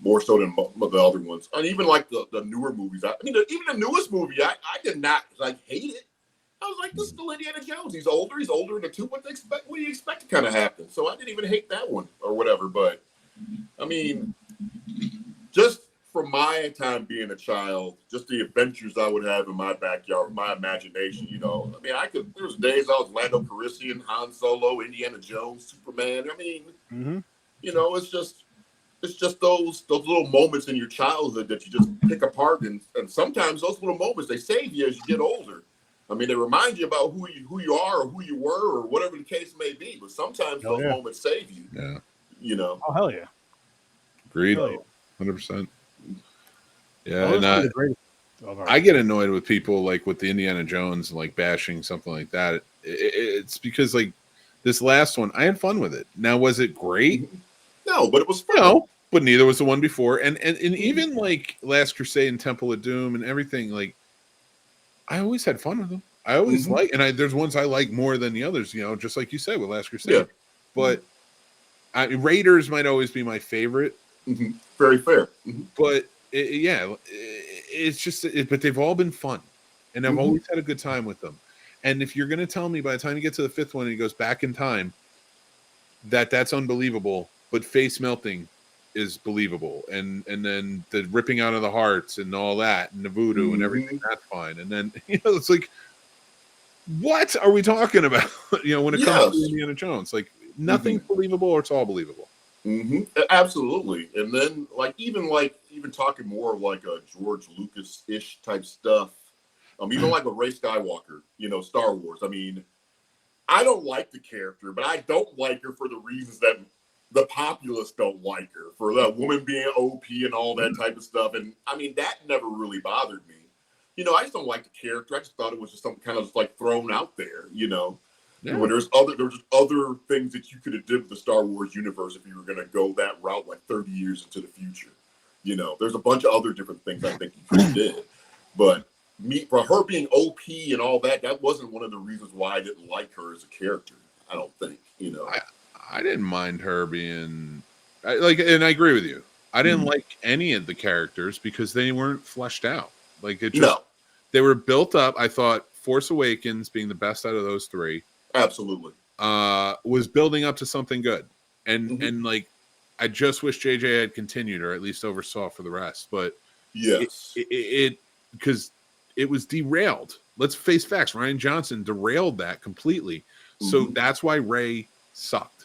more so than the other ones. And even like the newer movies. I mean, even the newest movie, I did not like hate it. I was like, this is still Indiana Jones. He's older in the two. What do you expect to kind of happen? So I didn't even hate that one or whatever. But I mean, just from my time being a child, just the adventures I would have in my backyard, my imagination, you know. I mean, there was days I was Lando Calrissian, Han Solo, Indiana Jones, Superman. I mean, you know, it's just those little moments in your childhood that you just pick apart, and sometimes those little moments, they save you as you get older. I mean, they remind you about who you are or who you were or whatever the case may be. But sometimes those moments save you. Yeah. You know. Oh hell yeah. Agreed. Hell yeah. 100%. Yeah, and right. I get annoyed with people like with the Indiana Jones, like bashing something like that. It's because like this last one, I had fun with it. Now, was it great? No, but it was fun. No, but neither was the one before. And even like Last Crusade and Temple of Doom and everything, like I always had fun with them. I always like, and there's ones I like more than the others, you know, just like you said with Last Crusade. Yeah. But Raiders might always be my favorite. Very fair. But it's just, but they've all been fun, and I've always had a good time with them. And if you're going to tell me by the time you get to the fifth one and he goes back in time, that's unbelievable, but face melting is believable, and then the ripping out of the hearts and all that, and the voodoo and everything, that's fine. And then it's like, what are we talking about? When it comes to Indiana Jones, like nothing's believable or it's all believable. Absolutely. And then even talking more of like a George Lucas-ish type stuff. Even like a Rey Skywalker, Star Wars. I mean, I don't like the character, but I don't like her for the reasons that the populace don't like her, for that woman being OP and all that type of stuff. And I mean, that never really bothered me. I just don't like the character. I just thought it was just something kind of like thrown out there, When there's other things that you could have did with the Star Wars universe if you were going to go that route like 30 years into the future. There's a bunch of other different things I think you could have did. But for her being OP and all that, that wasn't one of the reasons why I didn't like her as a character. I don't think, I didn't mind her being and I agree with you. I didn't like any of the characters because they weren't fleshed out. Like it just, they were built up. I thought Force Awakens, being the best out of those three, absolutely, was building up to something good. And like, I just wish JJ had continued or at least oversaw for the rest. But yes, because it was derailed. Let's face facts. Rian Johnson derailed that completely. So that's why Rey sucked.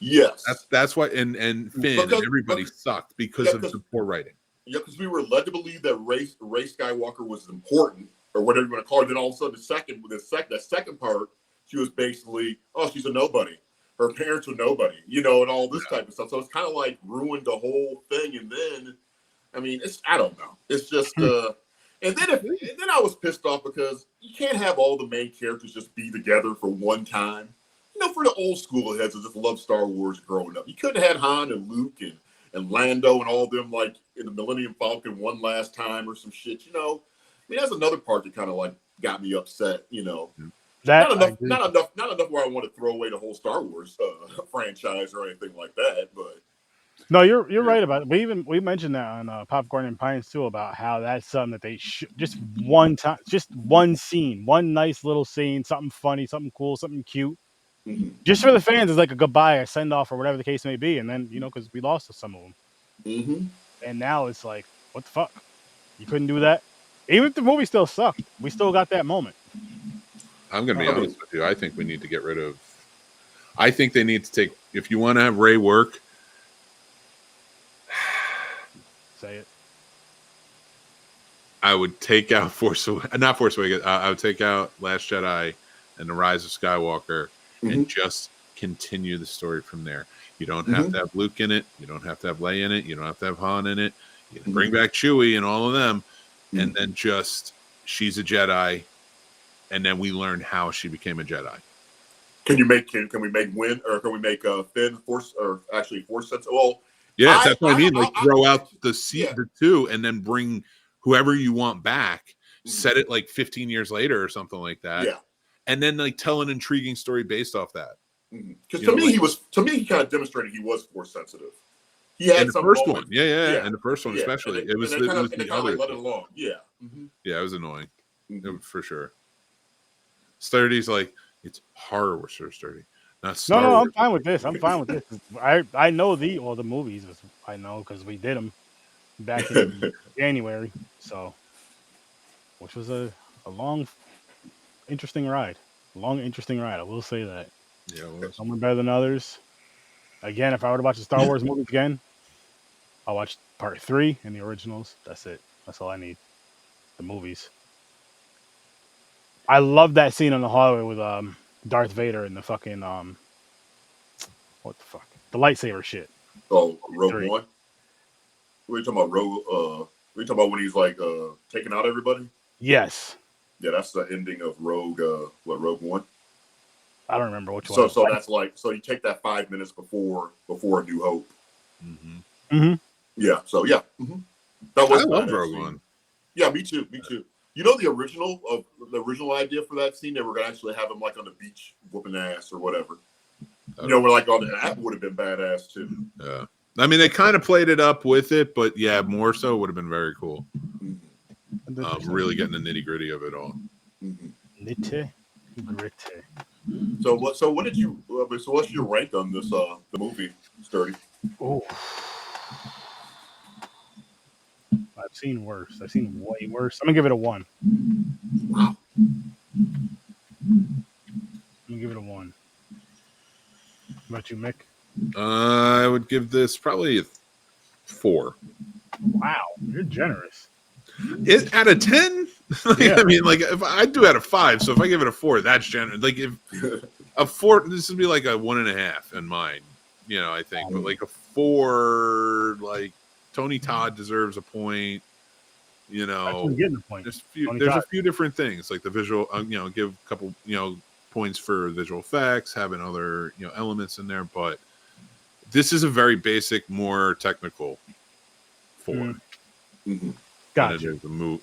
Yes, that's why, and Finn and everybody sucked because of the poor writing. Yeah, because we were led to believe that Rey Skywalker was important, or whatever you want to call it. Then all of a sudden, the second part, she was basically, she's a nobody. Her parents were nobody, and all this type of stuff. So it's kind of like ruined the whole thing. And then, I mean, I don't know. It's just, and then I was pissed off because you can't have all the main characters just be together for one time. For the old school heads that just love Star Wars growing up, you couldn't have had Han and Luke and Lando and all of them like in the Millennium Falcon one last time or some shit. I mean, that's another part that kind of like got me upset. Not enough where I want to throw away the whole Star Wars franchise or anything like that. But no, you're right about it. We mentioned that on Popcorn and Pines too, about how that's something that they just one time, just one scene, one nice little scene, something funny, something cool, something cute. Just for the fans, it's like a goodbye, a send off, or whatever the case may be. And then because we lost some of them, and now it's like, what the fuck? You couldn't do that. Even if the movie still sucked, we still got that moment. I'm going to be honest with you. I think we need to get rid of. I think they need to take. If you want to have Rey work, say it. I would take out not Force Awakens. I would take out Last Jedi and The Rise of Skywalker. And just continue the story from there. You don't have to have Luke in it. You don't have to have Leia in it. You don't have to have Han in it. You can bring back Chewie and all of them. And then just, she's a Jedi. And then we learn how she became a Jedi. Can we make Finn Force, or actually Force sense? Well, yeah, that's what I mean. Like throw out the two and then bring whoever you want back. Set it like 15 years later or something like that. Yeah. and then like tell an intriguing story based off that. Because to me he kind of demonstrated he was force sensitive. He had in the some first moments, one, yeah, in the first one especially, and it was kind of the other. let it along, yeah, yeah, it was annoying, for sure. Sturdy's like, it's horror with Sir Sturdy, not Star No, Wars. I'm fine with this. I'm fine with this. I know the movies. I know because we did them back in January. So, which was a long, interesting ride. Long, interesting ride. I will say that. Yeah, it was. Some were better than others. Again, if I were to watch the Star Wars movies again, I'll watch part 3 and the originals. That's it. That's all I need. The movies. I love that scene on the hallway with Darth Vader and the fucking what the fuck? The lightsaber shit. Oh, Rogue 3. One. What are you talking about? What are you talking about when he's like taking out everybody? Yes. Yeah, that's the ending of Rogue. Rogue One. I don't remember which one. So that's like, so you take that 5 minutes before A New Hope. Yeah. So yeah, that was. I love Rogue One. Yeah, me too. Me too. You know the original idea for that scene, they were gonna actually have him like on the beach whooping ass or whatever. You know, we're like, oh, that would have been badass too. Yeah. I mean, they kind of played it up with it, but yeah, more so would have been very cool. Really getting the nitty gritty of it all. Nitty gritty. So what did you? So what's your rank on this the movie, Sturdy? Oh, I've seen worse. I've seen way worse. I'm gonna give it a 1. Wow. I'm gonna give it a 1. What about you, Mick? I would give this probably a 4. Wow, you're generous. Out of 10? Yeah. I mean, like, if I do out of 5, so if I give it a 4, that's generous. Like, if a 4, this would be like a 1.5 in mine, I think. But like a 4, like Tony Todd deserves a point. Getting a point. There's a few different things, like the visual. Give a couple, points for visual effects, having other, elements in there. But this is a very basic, more technical 4. Gotcha.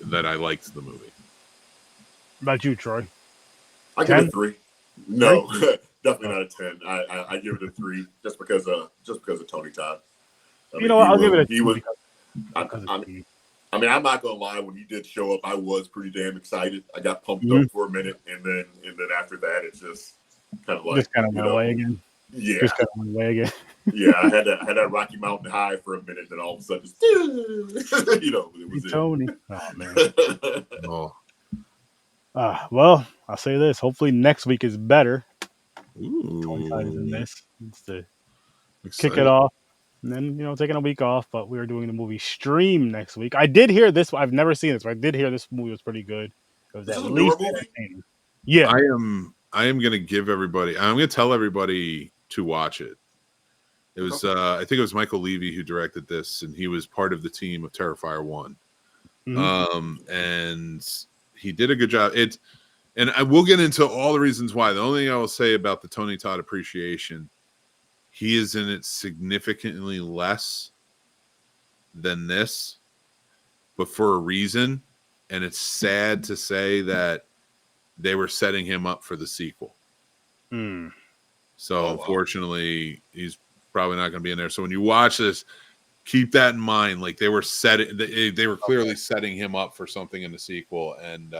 That I liked the movie. About you, Troy? I give it a 3. No, definitely not a 10. I give it a 3 just because of Tony Todd. I'll give it a 2. I mean, I'm not gonna lie. When he did show up, I was pretty damn excited. I got pumped up for a minute, and then after that, it's just kind of like just kind of went away again. Yeah, just kind of went away again. Yeah, I had that Rocky Mountain high for a minute, then all of a sudden, it was Tony. Oh man. Oh. Well, I'll say this. Hopefully next week is better. Ooh. 25 is in this. It's to kick it off. And then, taking a week off, but we are doing the movie Stream next week. I did hear this. I've never seen this, but I did hear this movie was pretty good. It was at least entertaining. Yeah. I am going to give everybody, I'm going to tell everybody to watch it. It was, I think it was Michael Levy who directed this, and he was part of the team of Terrifier 1. And he did a good job. And I will get into all the reasons why. The only thing I will say about the Tony Todd appreciation, he is in it significantly less than this, but for a reason. And it's sad to say that they were setting him up for the sequel. So unfortunately, he's probably not going to be in there. So when you watch this, keep that in mind. Like they were clearly setting him up for something in the sequel. And,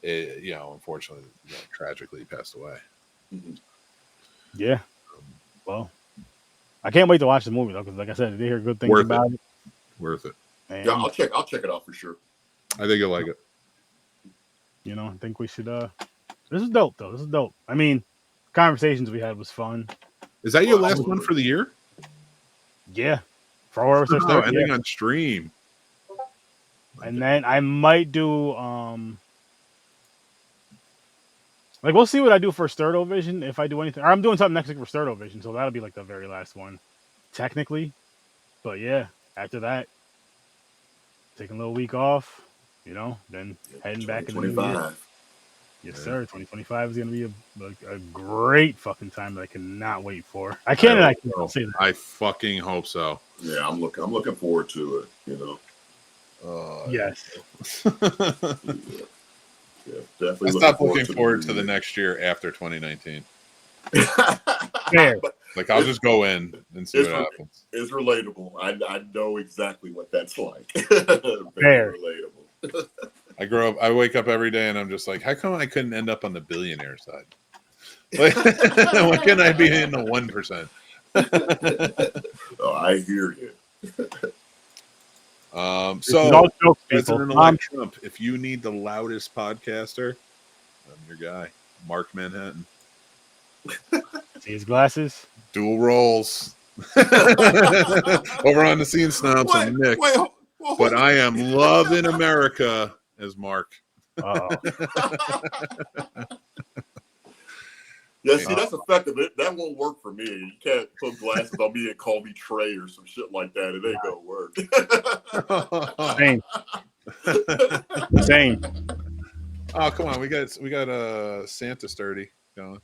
unfortunately, tragically he passed away. Yeah. Well, I can't wait to watch the movie though, because like I said, I did hear good things about it. Worth it. And, yeah, I'll check it out for sure. I think you'll like it. I think we should. This is dope though. This is dope. I mean, conversations we had was fun. Is that your last one for the year? Yeah. For Horror Thursday. Ending on Stream. And then I might do we'll see what I do for Sturdo Vision if I do anything. Or I'm doing something next week for Sturdo Vision, so that'll be like the very last one, technically. But yeah, after that, taking a little week off, then heading back in the new year. Yes, sir. 2025 is going to be a great fucking time that I cannot wait for. I can't say that. I fucking hope so. Yeah, I'm looking forward to it. Yes. Yeah, definitely. I stopped looking forward to the next year after 2019. Fair. Like, I'll just go in and see what happens. It's relatable. I know exactly what that's like. Fair. Very relatable. I wake up every day and I'm just like, how come I couldn't end up on the billionaire side? Like, why couldn't I be in the 1%? Oh, I hear you. So, President-elect Trump, if you need the loudest podcaster, I'm your guy, Mark Manhattan. See his glasses? Dual roles. Over on the Scene Snobs, I'm Nick. But I am loving America as Mark. Yeah, see, that's effective. That won't work for me. You can't put glasses on me and call me Trey or some shit like that. It ain't gonna work. Same. Oh, come on. We got Santa Sturdy going.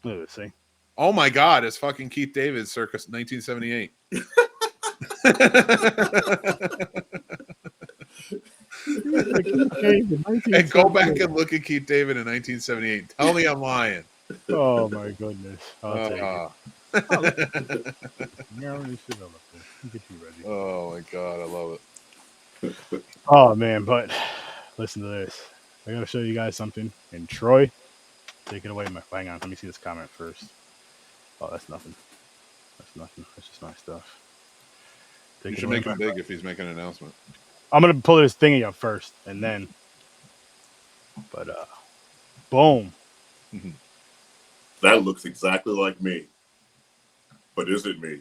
Let's see. Oh my God, it's fucking Keith David circa 1978. And go back and look at Keith David in 1978. Tell me I'm lying. Oh my goodness. I'll take it. Get you ready. Oh my God, I love it. Oh man, but listen to this. I gotta show you guys something. And Troy, take it away. Hang on, let me see this comment first. Oh, that's nothing. That's nothing. That's just my stuff. You should make him big if he's making an announcement. I'm gonna pull this thingy up first, and then. But boom. That looks exactly like me, but is it me?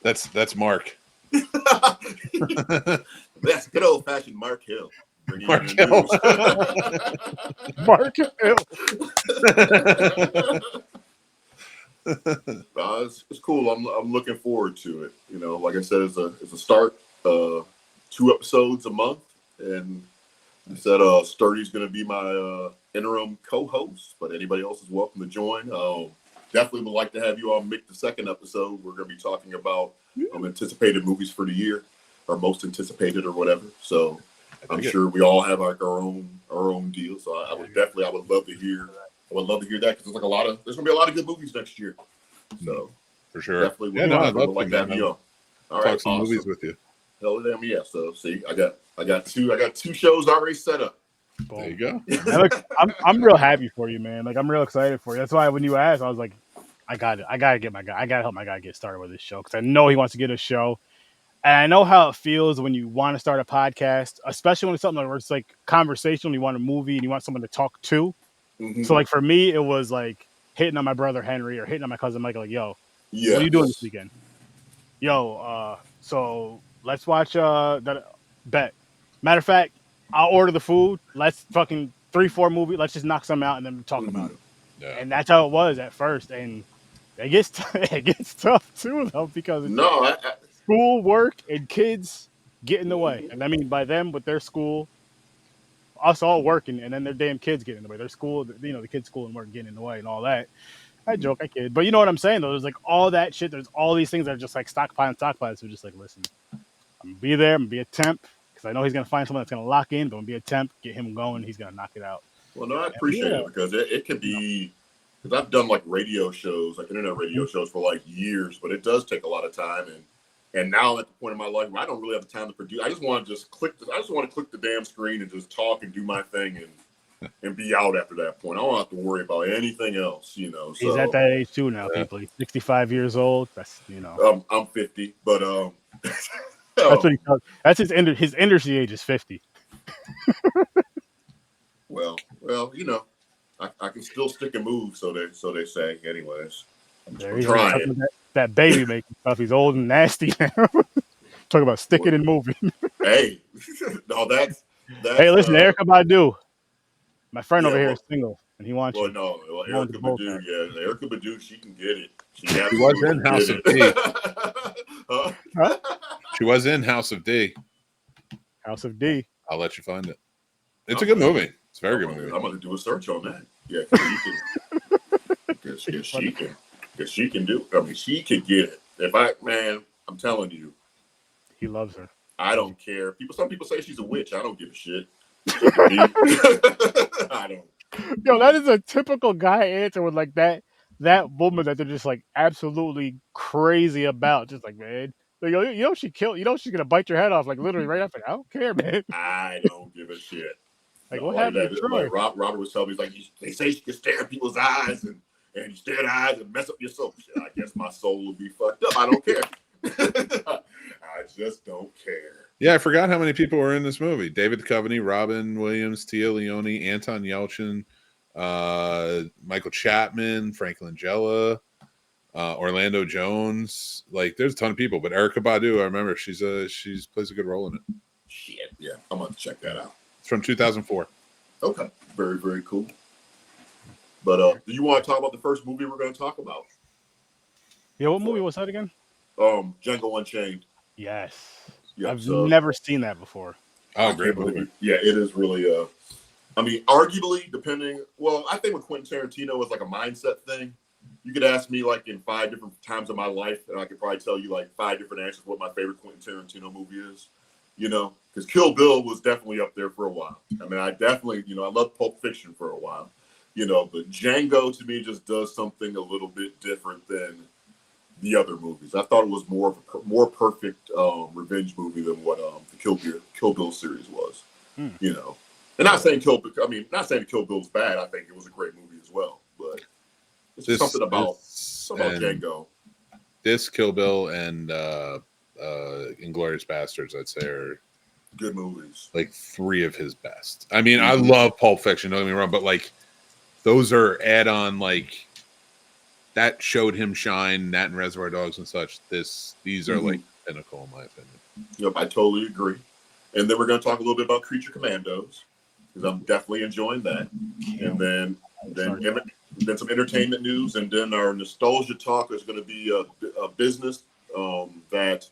That's Mark. That's good old fashioned Mark Hill. Mark Hill. Mark Hill. It's cool. I'm looking forward to it. You know, like I said, it's a start. 2 episodes a month, and I said Sturdy's going to be my interim co-host, but anybody else is welcome to join. Definitely would like to have you on Mick the second episode. We're going to be talking about anticipated movies for the year, or most anticipated, or whatever. So I'm sure we all have like our own deal. So I would love to hear. I would love to hear that because there's going to be a lot of good movies next year. So for sure, definitely I'd love like to have you on. All right, talk some movies with you. Hell damn yeah! So see, I got two shows already set up. Boom. There you go. I'm real happy for you, man. Like I'm real excited for you. That's why when you asked, I was like, I got it. I gotta get my guy. I gotta help my guy get started with this show because I know he wants to get a show, and I know how it feels when you want to start a podcast, especially when it's something where it's like conversational. You want a movie and you want someone to talk to. Mm-hmm. So like for me, it was like hitting on my brother Henry or hitting on my cousin Michael. Like, yo, what are you doing this weekend? Yo, so let's watch that bet. Matter of fact, I'll order the food. Let's fucking 3-4 movie. Let's just knock some out and then talk about it. Yeah. And that's how it was at first. And it gets tough too though because school, work, and kids get in the way. And I mean by them with their school, us all working, and then their damn kids get in the way. Their school, the kids' school and work getting in the way and all that. I joke, I kid, but you know what I'm saying though. There's like all that shit. There's all these things that are just like stockpiling. So just like, listen, I'm gonna be there. I'm gonna be a temp because I know he's gonna find someone that's gonna lock in. But I'm gonna be a temp, get him going. He's gonna knock it out. Well, no, I appreciate it because it could be because I've done like radio shows, like internet radio shows for like years, but it does take a lot of time. And now I'm at the point in my life where I don't really have the time to produce. I just want to click the damn screen and just talk and do my thing and be out after that point. I don't have to worry about anything else, So, he's at that age too now, people. He's 65 years old. That's I'm 50, but that's what he tells. That's his industry age is 50. well, I can still stick and move, so they say. Anyways, I'm trying. That baby making stuff. He's old and nasty now. Talk about sticking and moving. Hey, no, that's hey, listen, Erykah Badu. My friend over here is single, and he wants you. Erykah Badu, Erykah Badu, she can get it. She was in House of D. Huh? She was in House of D. House of D. I'll let you find it. It's a good movie. It's a very good movie. I'm going to do a search on that. Yeah, because she can do. I mean, she can get it. I'm telling you, he loves her. I don't care. Some people say she's a witch. I don't give a shit. I don't. Yo, that is a typical guy answer with like that woman that they're just like absolutely crazy about. Just like, man, like, she killed. She's gonna bite your head off. Like literally right after. I don't care, man. I don't give a shit. Like No, what like happened that. to Troy? Like Robert was telling me, he's like, they say you can stare at people's eyes and you stare at eyes and mess up your soul. Shit, I guess my soul will be fucked up. I don't care. I just don't care. Yeah, I forgot how many people were in this movie. David Duchovny, Robin Williams, Tia Leone, Anton Yelchin, Michael Chapman, Frank Langella, Orlando Jones. Like, there's a ton of people. But Erykah Badu, I remember, she's plays a good role in it. Shit, yeah, I'm gonna check that out. It's from 2004. Okay, very, very cool. But do you want to talk about the first movie we're going to talk about? Yeah, what movie was that again? Django Unchained. Yes. Yeah, I've never seen that before. Oh, great movie. Yeah, it is really. I mean, arguably, depending. Well, I think with Quentin Tarantino is like a mindset thing. You could ask me like in 5 different times of my life, and I could probably tell you like 5 different answers what my favorite Quentin Tarantino movie is. You know, because Kill Bill was definitely up there for a while. I mean, I definitely, I loved Pulp Fiction for a while. But Django to me just does something a little bit different than the other movies. I thought it was more perfect revenge movie than what the Kill Bill series was. And not saying Kill Bill's bad. I think it was a great movie as well. But it's just something about Django. This Kill Bill and Inglourious Bastards, I'd say, are good movies. Like 3 of his best. I mean, I love Pulp Fiction. Don't get me wrong, but like those are add-on. Like that showed him shine. That and Reservoir Dogs and such. These are like pinnacle in my opinion. Yep, I totally agree. And then we're going to talk a little bit about Creature Commandos because I'm definitely enjoying that. And then some entertainment news, and then our nostalgia talk is going to be a business that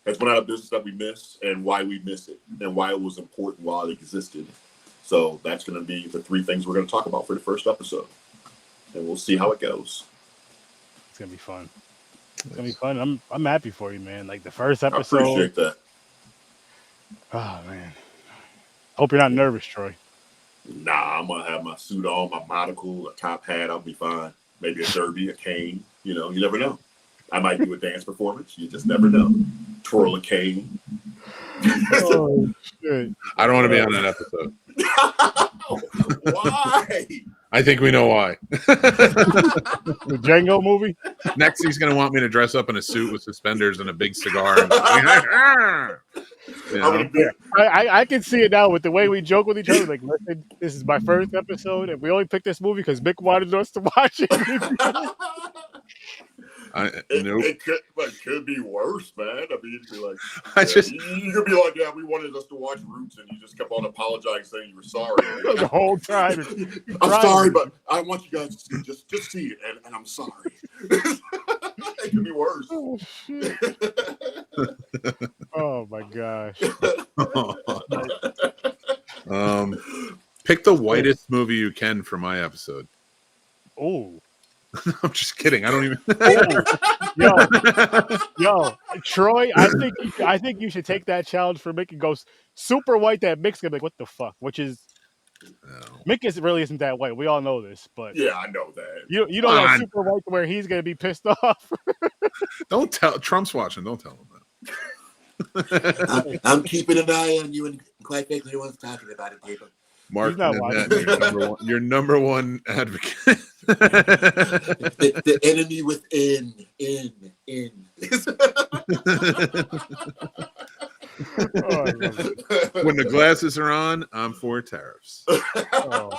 has went out of business that we miss and why we miss it and why it was important while it existed. So that's going to be the 3 things we're going to talk about for the first episode. And we'll see how it goes. It's going to be fun. It's going to be fun. I'm happy for you, man. Like the first episode. I appreciate that. Oh, man. Hope you're not nervous, Troy. Nah, I'm going to have my suit on, my monocle, a top hat. I'll be fine. Maybe a derby, a cane. You never know. I might do a dance performance. You just never know. Twirl a cane. Oh, shit. I don't want to be on that episode. Why? I think we know why. The Django movie? Next, he's going to want me to dress up in a suit with suspenders and a big cigar. I can see it now with the way we joke with each other. Like, listen, this is my first episode, and we only picked this movie because Mick wanted us to watch it. It could be worse, man. I mean, you'd be like, you could be like, yeah, we wanted us to watch Roots, and you just kept on apologizing, saying you were sorry the whole time. I'm sorry, but I want you guys to just see it, and I'm sorry. It could be worse. Oh, shit. Oh my gosh. Pick the whitest movie you can for my episode. Oh. I'm just kidding. I don't even. Yo, Troy. I think you should take that challenge for Mick and go super white. That Mick's gonna be like, what the fuck? Which is Mick isn't that white. We all know this, but yeah, I know that. You know that super white where he's gonna be pissed off. Don't tell. Trump's watching. Don't tell him that. I'm keeping an eye on you, and quite frankly, no one's talking about it, David. Mark, your number one advocate. the enemy within. When the glasses are on, I'm for tariffs. Oh,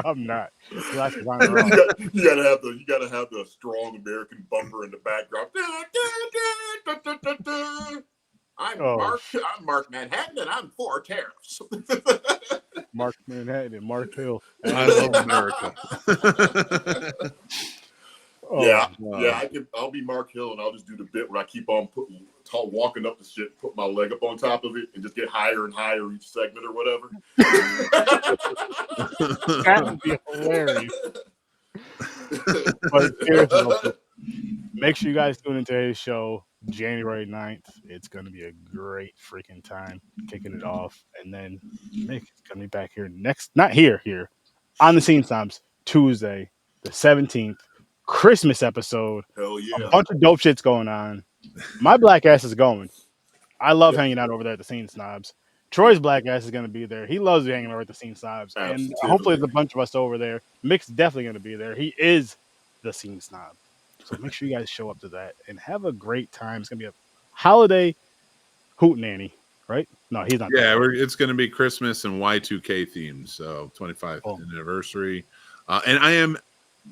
I'm not. Glasses on you gotta have the strong American bumper in the background. I'm Mark Manhattan, and I'm for tariffs. Mark Manhattan and Mark Hill. I love America. I'll be Mark Hill, and I'll just do the bit where I keep on walking up the shit, put my leg up on top of it, and just get higher and higher each segment or whatever. That would be hilarious. But seriously, make sure you guys tune into his show, January 9th. It's going to be a great freaking time kicking it off. And then Mick is going to be back here not here, on the Scene Snobs, Tuesday, the 17th, Christmas episode. Hell yeah. A bunch of dope shit's going on. My black ass is going. I love Yeah. hanging out over there at the Scene Snobs. Troy's black ass is going to be there. He loves hanging over at the Scene Snobs. And hopefully there's a bunch of us over there. Mick's definitely going to be there. He is the Scene Snob. So make sure you guys show up to that and have a great time. It's going to be a holiday hootenanny, right? No, he's not. Yeah, it's going to be Christmas and Y2K themed. So 25th anniversary. And I am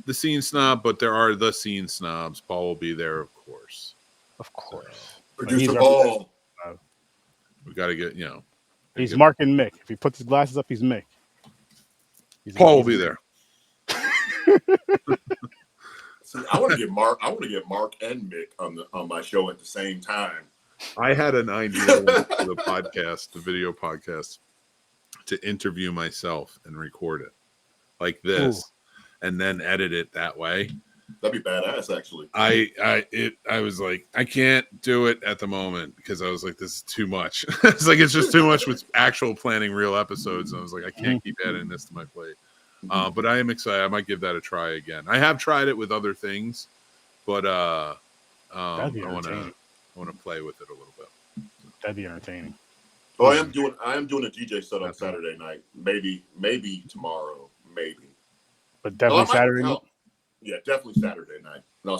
the Scene Snob, but there are the Scene Snobs. Paul will be there, of course. Of course. Producer Paul. We got to get, He's marking Mick. If he puts his glasses up, he's Mick. Paul will be there. See, I want to get Mark and Mick on my show at the same time. I had an idea for the podcast, the video podcast, to interview myself and record it like this, and then edit it that way. That'd be badass, actually. I was like, I can't do it at the moment because I was like, this is too much. It's just too much with actual planning real episodes. And I was like, I can't keep adding this to my plate. But I am excited. I might give that a try again. I have tried it with other things, but I want to play with it a little bit. That'd be entertaining. Oh, I am doing a DJ set on Saturday night. Maybe tomorrow. Maybe. But definitely Saturday night. Yeah, definitely Saturday night. No,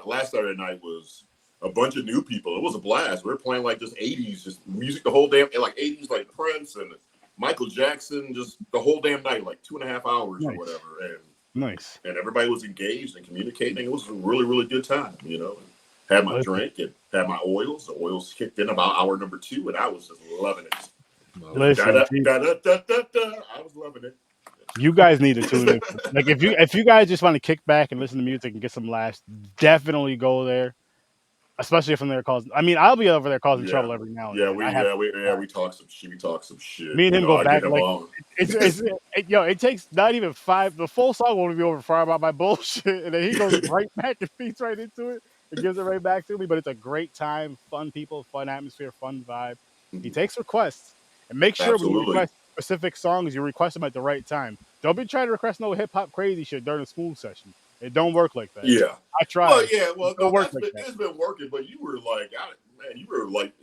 last Saturday night was a bunch of new people. It was a blast. We were playing like just 80s, just music the whole damn, like 80s, like Prince and Michael Jackson, just the whole damn night, like 2.5 hours or whatever. And everybody was engaged and communicating. It was a really, really good time, Had my drink and had my oils. The oils kicked in about hour number 2, and I was just loving it. I was loving it. You guys need to tune in. Like if you guys just want to kick back and listen to music and get some laughs, definitely go there. Especially if I'm there causing. I mean, I'll be over there causing trouble every now and then. We talk some shit. We talk some shit. Me and him go back. Like, it takes not even 5. The full song won't be over 5 about my bullshit, and then he goes right back and feeds right into it and gives it right back to me. But it's a great time, fun people, fun atmosphere, fun vibe. He takes requests and make sure when you request specific songs, you request them at the right time. Don't be trying to request no hip hop crazy shit during a school session. It don't work like that. Yeah, I tried. It's been working, but you were like, you weren't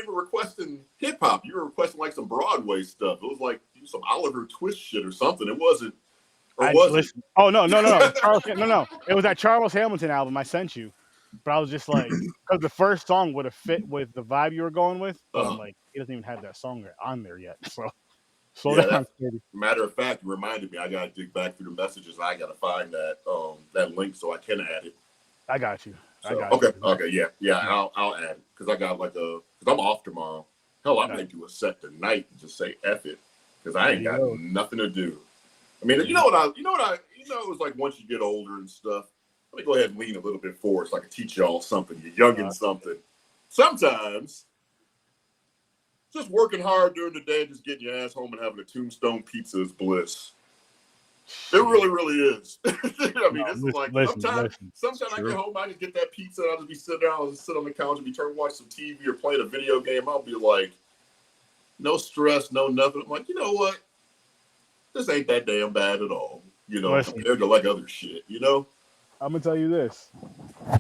even requesting hip hop. You were requesting like some Broadway stuff. It was like some Oliver Twist shit or something. It wasn't. Oh no! No. It was that Charles Hamilton album I sent you. But I was just like, because the first song would have fit with the vibe you were going with. But I'm like, he doesn't even have that song on there yet. So. Matter of fact, you reminded me. I gotta dig back through the messages. I gotta find that link so I can add it. I got you. Okay, yeah. I'll add it because I got because I'm off tomorrow. Hell, I might do a set tonight and just say F it because I ain't got nothing to do. I mean, it was like once you get older and stuff. Let me go ahead and lean a little bit forward so I can teach y'all something. You're young and something. Sometimes. Just working hard during the day, just getting your ass home and having a Tombstone pizza is bliss. It really, really is. Sometimes I get home, I just get that pizza, and I'll just be sitting there, I'll just sit on the couch and be trying to watch some TV or playing a video game. I'll be like, no stress, no nothing. I'm like, you know what? This ain't that damn bad at all. Compared to like other shit, I'm gonna tell you this.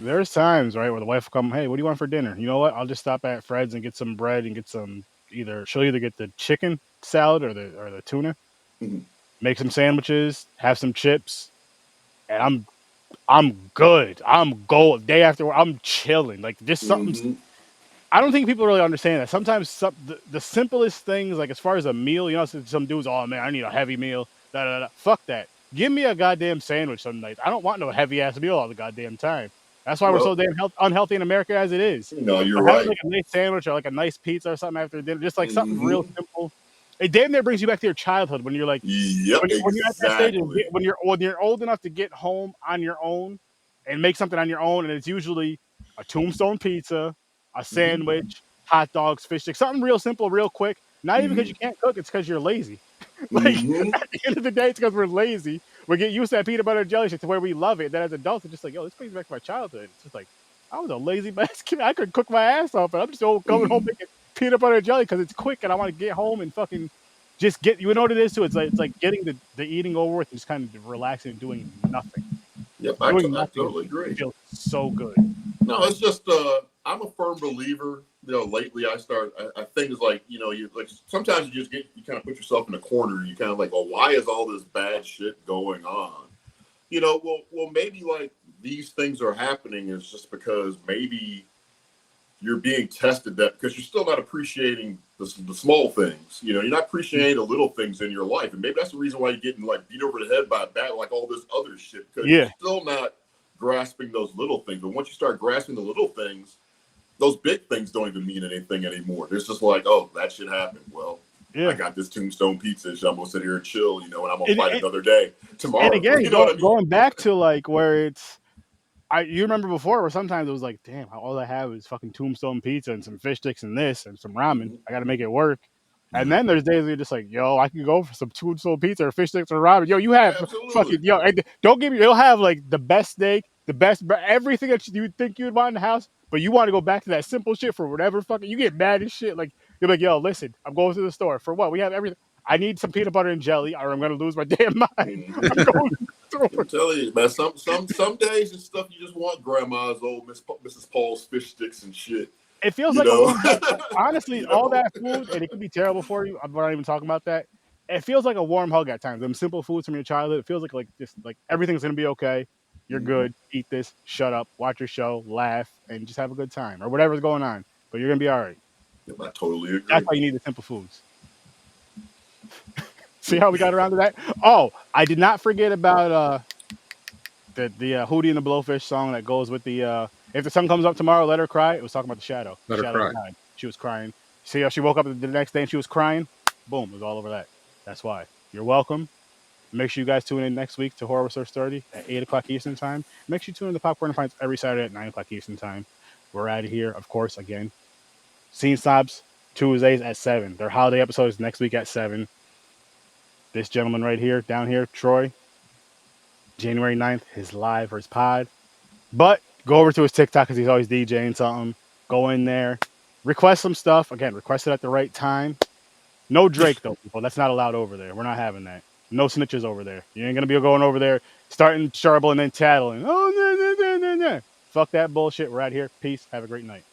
There's times, right, where the wife will come, hey, what do you want for dinner? You know what? I'll just stop at Fred's and get some bread and get some she'll either get the chicken salad or the tuna, make some sandwiches, have some chips, and I'm good. I'm gold. Day after work, I'm chilling. Like just something. I don't think people really understand that. Sometimes the simplest things, like as far as a meal, some dudes, oh man, I need a heavy meal. Fuck that. Give me a goddamn sandwich some nights. I don't want no heavy ass meal all the goddamn time. That's why we're so damn unhealthy in America as it is. No, you're right. Like a nice sandwich or like a nice pizza or something after dinner, just like something real simple. It damn near brings you back to your childhood when you're like, when you're at that stage, when you're old enough to get home on your own and make something on your own, and it's usually a Tombstone pizza, a sandwich, hot dogs, fish sticks, something real simple, real quick. Not even because you can't cook; it's because you're lazy. At the end of the day, it's because we're lazy. We get used to that peanut butter and jelly shit to where we love it. Then as adults, it's just like, yo, this brings me back to my childhood. It's just like, I was a lazy bastard. I could cook my ass off, but I'm just coming home making peanut butter and jelly because it's quick and I want to get home and fucking just get. You know what it is too? It's like getting the eating over with and just kind of relaxing and doing nothing. Yep, Doing I nothing totally agree. feels so good. No, it's just I'm a firm believer. You know, lately I think it's like, you know, you like sometimes you kind of put yourself in a corner. You kind of like, well, why is all this bad shit going on? You know, well, maybe like these things are happening is just because maybe you're being tested that because you're still not appreciating the small things. You know, you're not appreciating the little things in your life, and maybe that's the reason why you're getting like beat over the head by a bat, like all this other shit. Because you're still not grasping those little things. But once you start grasping the little things, those big things don't even mean anything anymore. It's just like, oh, that shit happened. Well, I got this Tombstone pizza. So I'm gonna sit here and chill, you know, and I'm gonna fight another day tomorrow. And again, you know what I mean? Going back to like where it's. You remember before where sometimes it was like, damn, all I have is fucking Tombstone pizza and some fish sticks and this and some ramen. I got to make it work. And then there's days where you're just like, yo, I can go for some Tombstone pizza or fish sticks or ramen. Yo, you have fucking, yo, and don't give me, you'll have like the best steak, the best, everything that you think you'd want in the house, but you want to go back to that simple shit for whatever fucking, you get mad as shit. Like, you're like, yo, listen, I'm going to the store. For what? We have everything. I need some peanut butter and jelly or I'm going to lose my damn mind. I'm going I'm telling you, man. Some days and stuff you just want grandma's old Mrs. Paul's fish sticks and shit. It feels like honestly, all that food, and it can be terrible for you. I'm not even talking about that. It feels like a warm hug at times. Them simple foods from your childhood. It feels like just like everything's gonna be okay. You're good. Eat this. Shut up. Watch your show. Laugh and just have a good time or whatever's going on. But you're gonna be all right. I totally agree. That's why you need the simple foods. See how we got around to that? Oh, I did not forget about the Hootie and the Blowfish song that goes with the if the sun comes up tomorrow, let her cry. It was talking about the shadow. Let her shadow cry. She was crying. See how she woke up the next day and she was crying? Boom, it was all over that. That's why. You're welcome. Make sure you guys tune in next week to Horror Research 30 at 8 o'clock Eastern Time. Make sure you tune in to Popcorn and Pints every Saturday at 9 o'clock Eastern Time. We're out of here, of course, again. Scene Snobs, Tuesdays at 7. Their holiday episode is next week at 7. This gentleman right here, down here, Troy, January 9th, his live or his pod. But go over to his TikTok because he's always DJing something. Go in there. Request some stuff. Again, request it at the right time. No Drake, though, people. That's not allowed over there. We're not having that. No snitches over there. You ain't going to be going over there, starting sharble and then tattling. Oh, no. Fuck that bullshit. We're out here. Peace. Have a great night.